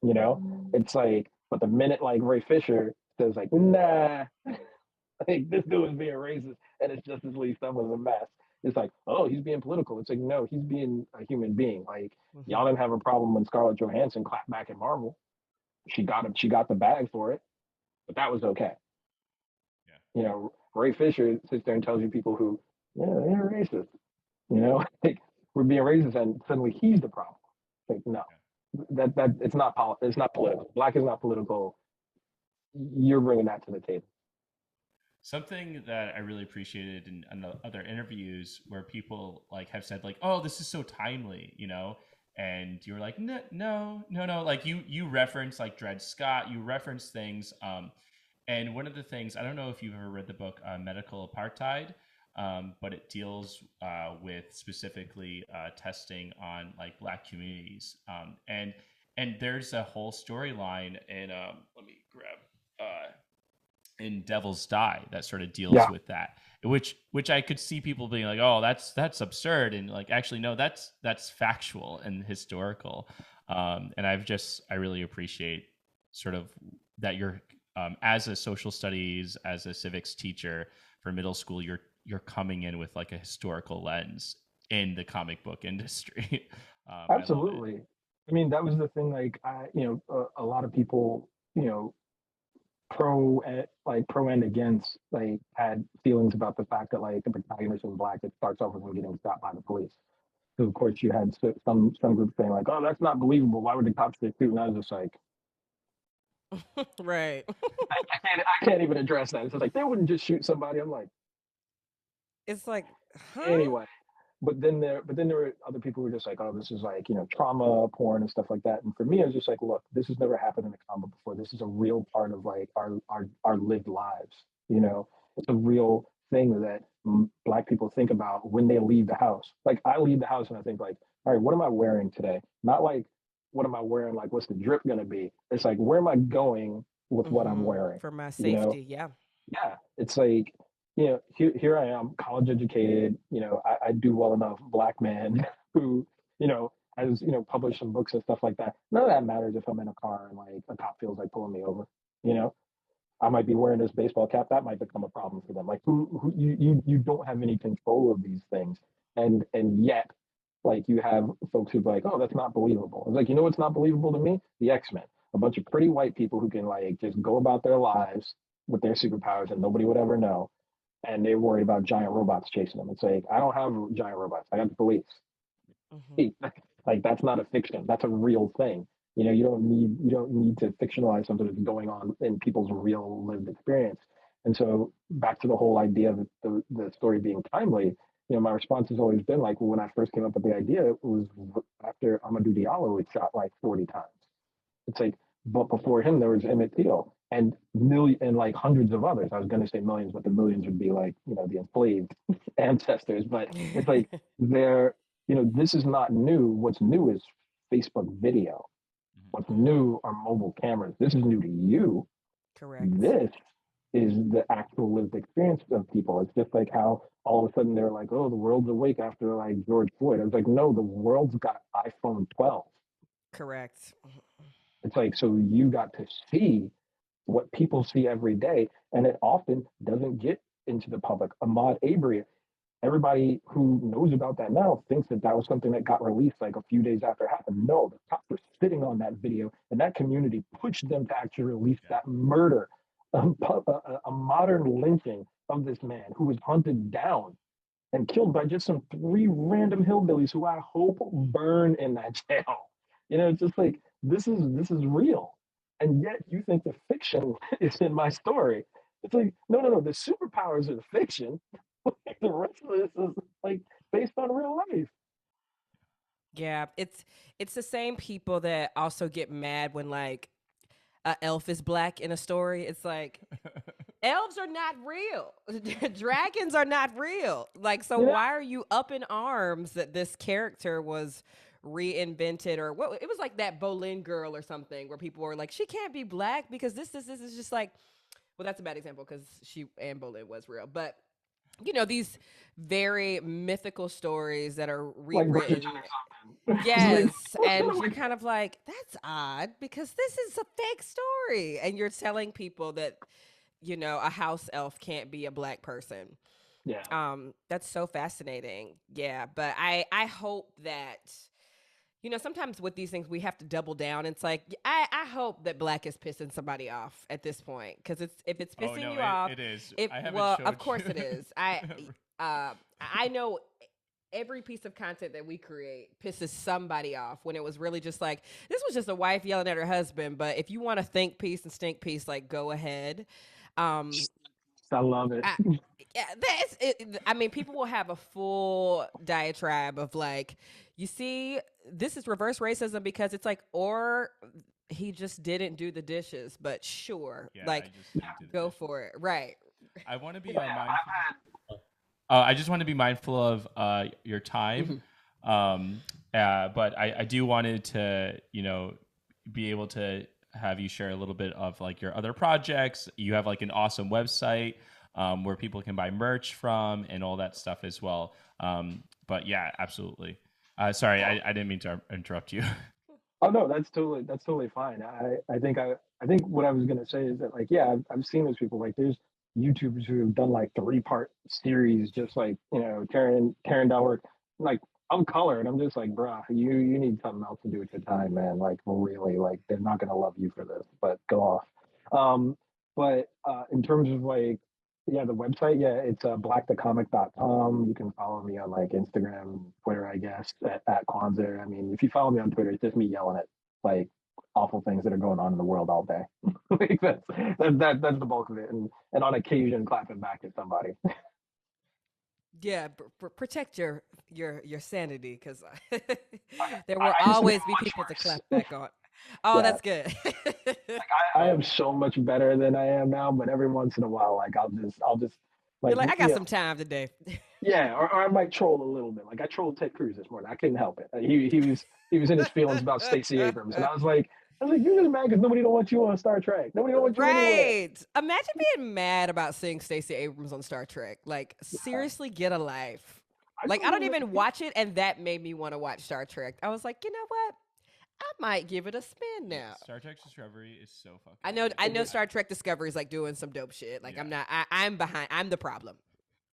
It's like, but the minute like Ray Fisher says like, nah, like this dude is being racist and it's Justice League stuff was a mess. It's like, oh, he's being political. It's like, no, he's being a human being. Like Mm-hmm. y'all didn't have a problem when Scarlett Johansson clapped back at Marvel. She got the bag for it, but that was okay. Yeah. Ray Fisher sits there and tells you people who, yeah, they're racist. Like we're being racist, and suddenly he's the problem. Like, no, Yeah. that it's not political. Black is not political. You're bringing that to the table. Something that I really appreciated in other interviews where people like have said like, "Oh, this is so timely," and you're like, no. Like you reference like Dred Scott, you reference things. And one of the things, I don't know if you've ever read the book Medical Apartheid, but it deals with specifically testing on like Black communities, and there's a whole storyline in let me grab. In Devil's Die that sort of deals with that, which I could see people being like, oh, that's absurd, and like actually no, that's factual and historical, and I really appreciate sort of that you're as a social studies, as a civics teacher for middle school, you're coming in with like a historical lens in the comic book industry. Absolutely. I mean, that was the thing. Like, a lot of people, pro and against, like, had feelings about the fact that like the protagonist was Black. It starts off with him getting stopped by the police. So of course you had some group saying like, oh, that's not believable. Why would the cops get sued? And I was just like, right. I can't even address that. It's just like they wouldn't just shoot somebody. I'm like, It's like, huh? anyway. But then there were other people who were just like, oh, this is like, trauma porn and stuff like that. And for me, I was just like, look, this has never happened in a comic before. This is a real part of like our lived lives. It's a real thing that Black people think about when they leave the house. Like I leave the house and I think like, all right, what am I wearing today? Not like, what am I wearing? Like, what's the drip going to be? It's like, where am I going with what I'm wearing? For my safety. Yeah. Yeah. It's like, here I am, college educated, I do well enough, Black man who, has, published some books and stuff like that. None of that matters if I'm in a car and like a cop feels like pulling me over, you know? I might be wearing this baseball cap. That might become a problem for them. Like who you don't have any control of these things. And yet, like you have folks who be like, oh, that's not believable. It's like, what's not believable to me? The X-Men. A bunch of pretty white people who can like just go about their lives with their superpowers and nobody would ever know and they're worried about giant robots chasing them. It's like, I don't have giant robots. I got the police. Like that's not a fiction. That's a real thing. You don't need to fictionalize something that's going on in people's real lived experience. And so back to the whole idea of the story being timely, my response has always been like, well, when I first came up with the idea, it was after Amadou Diallo was shot like 40 times. It's like, but before him, there was Emmett Till and like hundreds of others. I was going to say millions, but the millions would be like, the enslaved ancestors. But it's like this is not new. What's new is Facebook video. What's new are mobile cameras. This is new to you. Correct. This is the actual lived experience of people. It's just like how all of a sudden they're like, oh, the world's awake after like George Floyd. I was like, no, the world's got iPhone 12. Correct. It's like, so you got to see what people see every day, and it often doesn't get into the public. Ahmaud Arbery, everybody who knows about that now thinks that that was something that got released like a few days after it happened. No, the cops were sitting on that video, and that community pushed them to actually release that murder, a modern lynching of this man who was hunted down and killed by just some three random hillbillies who I hope burn in that jail. It's just like this is real, and yet you think the fiction is in my story. It's like no, the superpowers are the fiction. The rest of this is like based on real life. Yeah, it's the same people that also get mad when like a elf is Black in a story. It's like elves are not real. Dragons are not real. Like, so why are you up in arms that this character was reinvented or what? It was like that Bolin girl or something where people were like, she can't be Black because this is just like, well, that's a bad example because Anne Boleyn was real, but these very mythical stories that are rewritten. Yes. And you're kind of like, that's odd because this is a fake story. And you're telling people that, a house elf can't be a Black person. Yeah. That's so fascinating. Yeah. But I hope that, sometimes with these things, we have to double down. It's like, I hope that Black is pissing somebody off at this point. Because if it's pissing you off. It is. Of course it is. I know every piece of content that we create pisses somebody off when it was really just like this was just a wife yelling at her husband. But if you want to think peace and stink peace, like go ahead. Um, I love it. I, yeah, that's it. I mean, people will have a full diatribe of like, you see, this is reverse racism because it's like, or he just didn't do the dishes, but sure, Yeah, I like, just didn't do the go dishes. for it, right? I want to be Yeah, mindful. I just want to be mindful of your time, Mhm. but I do wanted to, be able to have you share a little bit of like your other projects. You have like an awesome website where people can buy merch from and all that stuff as well. But yeah, absolutely. Sorry, I didn't mean to interrupt you. Oh no, that's totally fine. I think what I was gonna say is that like yeah, I've seen those people like there's YouTubers who have done like 3-part series just like tearing down work. Like I'm colored. I'm just like, bruh, you need something else to do with your time, man. Like really, like they're not gonna love you for this, but go off. Um, but in terms of like yeah, the website, yeah, it's blackthecomic.com. You can follow me on like Instagram, Twitter, I guess, at Kwanza. I mean, if you follow me on Twitter, it's just me yelling at like awful things that are going on in the world all day. Like that's the bulk of it, and on occasion clapping back at somebody. Yeah, protect your sanity because there will I used to be always be much people to worse. clap back on. Oh, Yeah, that's good. I am so much better than I am now, but every once in a while, like I'll just You're like like, I got some time today. yeah, or I might troll a little bit. Like I trolled Ted Cruz this morning. I couldn't help it. He was in his feelings about Stacey Abrams, and I was like, you're just mad because nobody don't want you on Star Trek. Nobody don't want you anywhere. Right. Imagine being mad about seeing Stacey Abrams on Star Trek. Like, Yeah, seriously, get a life. I Like, know I don't there's even watch it, and that made me want to watch Star Trek. I was like, you know what? I might give it a spin Yeah, now. Star Trek Discovery is so fucking I know, good. I know. Star Trek Discovery is like doing some dope shit. Like, Yeah. I'm not. I'm behind. I'm the problem.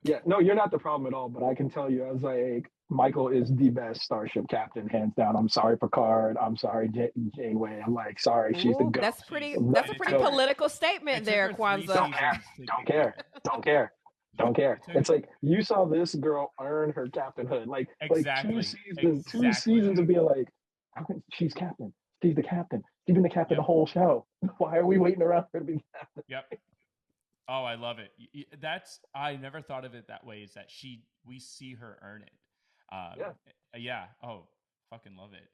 yeah, no, you're not the problem at all. But I can tell you, I was like, Michael is the best starship captain, hands down. I'm sorry, Picard. I'm sorry, Janeway. I'm like, sorry, she's the Ooh, goat. that's pretty. No, That's a And pretty no, political statement it took there, her three Kwanzaa. don't care, seasons to don't get there. care, don't care. Don't care. It took It's like you saw this girl earn her captainhood. Like exactly, two exactly. seasons of being like, how can she's captain? She's the captain. She's been the captain the Yep, whole show. Why are we waiting around for her to be captain? yep. Oh, I love it. That's I never thought of it that way. Is that we see her earn it. Yeah. Yeah. Oh, fucking love it.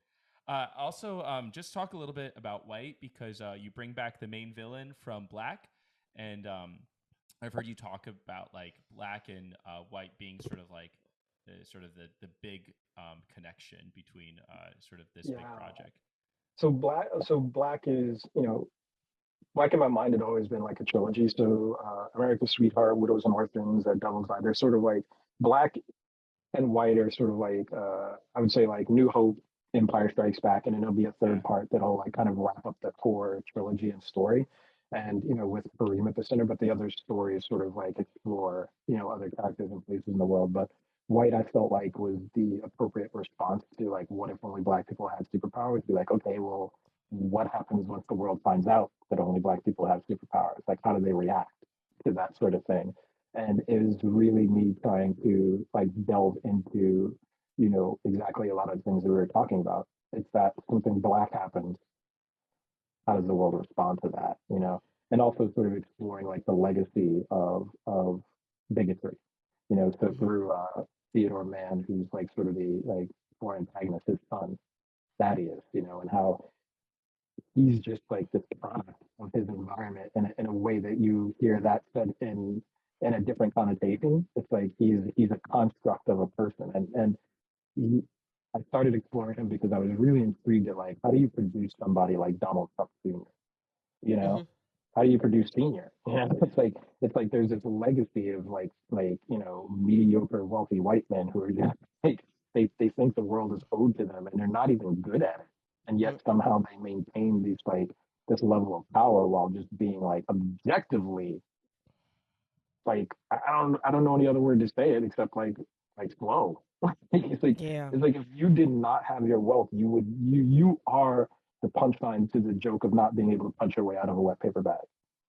Also, just talk a little bit about White because you bring back the main villain from Black, and I've heard you talk about like Black and White being sort of like the big connection between sort of this big Yeah. project. So Black is, Black in my mind had always been like a trilogy. So America's Sweetheart, Widows and Orphans, Devil's Eye. They're sort of like Black and White are sort of like I would say like New Hope, Empire Strikes Back, and then there'll be a Yeah. third part that'll like kind of wrap up the core trilogy and story. And with Kareem at the center, but the other stories sort of like explore other characters and places in the world. But White, I felt like was the appropriate response to like what if only Black people had superpowers? Be like, okay, well, what happens once the world finds out that only Black people have superpowers? Like, how do they react to that sort of thing? And it was really me trying to like delve into exactly a lot of things that we were talking about. It's that something Black happens, how does the world respond to that, and also sort of exploring like the legacy of bigotry, so Hmm. through Theodore Mann, who's like sort of the like core antagonist, his son Thaddeus, and how he's just like this product of his environment in a way that you hear that said in a different connotation. It's like he's a construct of a person, and he, I started exploring him because I was really intrigued at like how do you produce somebody like Donald Trump Jr. You know, Hmm. how do you produce senior? It's like there's this legacy of mediocre wealthy white men who are just like they think the world is owed to them and they're not even good at it, and yet somehow they maintain these like this level of power while just being like objectively like I don't know any other word to say it except like slow. it's like Yeah. it's like if you did not have your wealth, you are the punchline to the joke of not being able to punch your way out of a wet paper bag.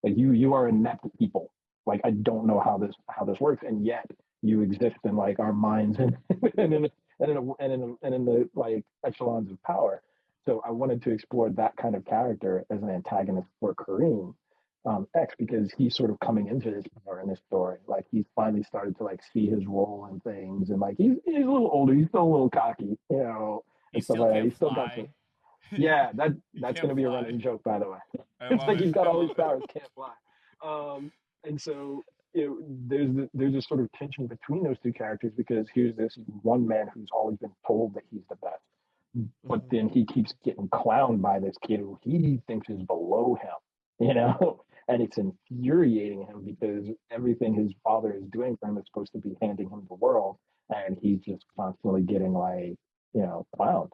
Like you are inept people. Like I don't know how this works, and yet you exist in like our minds and in the like echelons of power. So I wanted to explore that kind of character as an antagonist for Kareem X, because he's sort of coming into his power in this story. Like he's finally started to like see his role in things, and like he's a little older, he's still a little cocky, He and stuff still like that. can't He still got some. fly. Yeah, He that's can't gonna be a fly. running joke, by the way. I It's love like it. he's got I all love these it. powers, can't fly. And so there's this sort of tension between those two characters, because here's this one man who's always been told that he's the best, but Mhm. then he keeps getting clowned by this kid who he thinks is below him, and it's infuriating him because everything his father is doing for him is supposed to be handing him the world, and he's just constantly getting like clowned,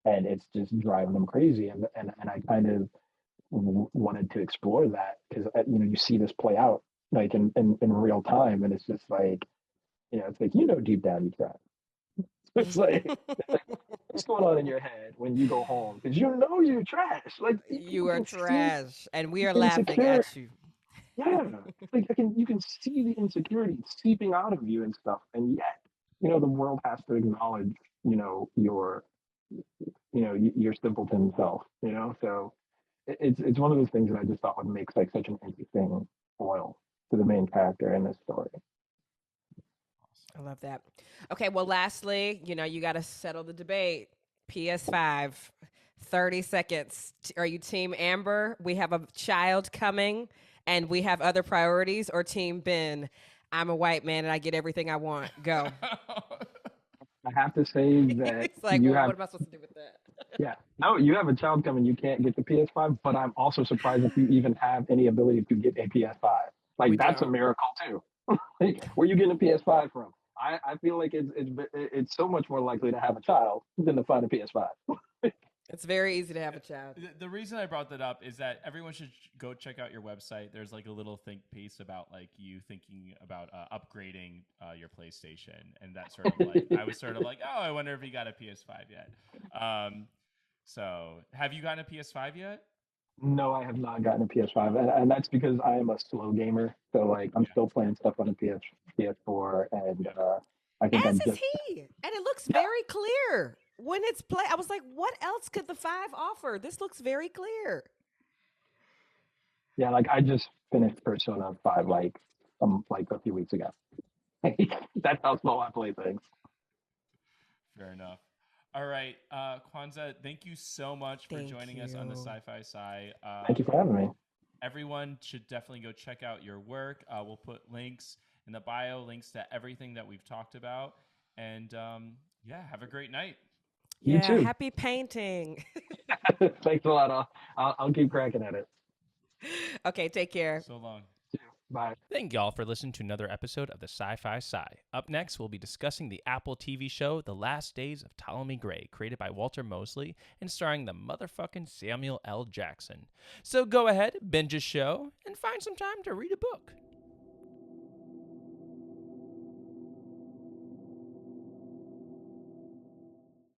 and it's just driving him crazy. And I kind of wanted to explore that, because you see this play out like in real time, and it's just like it's like deep down you try. It's like what's going on in your head when you go home, because you're trash. Like You you are can see trash, and we the are laughing insecure. at you. Yeah, it's like you can see the insecurity seeping out of you and stuff, and yet the world has to acknowledge your your simpleton self. So it's one of those things that I just thought would make like such an interesting foil to the main character in this story. I love that. Okay, well, lastly, you got to settle the debate. PS5, 30 seconds. Are you Team Amber? We have a child coming and we have other priorities, or Team Ben? I'm a white man and I get everything I want. Go. I have to say that It's like, you well, have what am I supposed to do with that? yeah, no, you have a child coming. You can't get the PS5, but I'm also surprised if you even have any ability to get a PS5. We Like that's a don't. miracle too. Like, where you getting a PS5 from? I feel like it's so much more likely to have a child than to find a PS5. It's very easy to have a child. The reason I brought that up is that everyone should go check out your website. There's like a little think piece about like you thinking about upgrading your PlayStation, and that sort of like I was sort of like, oh, I wonder if he got a PS5 yet. So have you gotten a PS5 yet? No, I have not gotten a PS5, and that's because I am a slow gamer. So like I'm Yeah, still playing stuff on a PS4, and yeah. I think I As is just he. And it looks yeah very clear when it's play. I was like, what else could the 5 offer? This looks very clear. yeah, like I just finished Persona 5 like a few weeks ago. That's how slow I play things. Fair enough. All right, Kwanza, thank you so much for Thank joining us on the you. Sci-Fi Sci. Thank you for having me. Everyone should definitely go check out your work. We'll put links in the bio, links to everything that we've talked about. And yeah, have a great night. You Yeah, too. happy painting. Thanks a lot. I'll keep cracking at it. Okay, take care. So long. Bye. Thank y'all for listening to another episode of the Sci-Fi Sci. Up next, we'll be discussing the Apple TV show The Last Days of Ptolemy Gray, created by Walter Mosley and starring the motherfucking Samuel L. Jackson. So go ahead, binge a show, and find some time to read a book.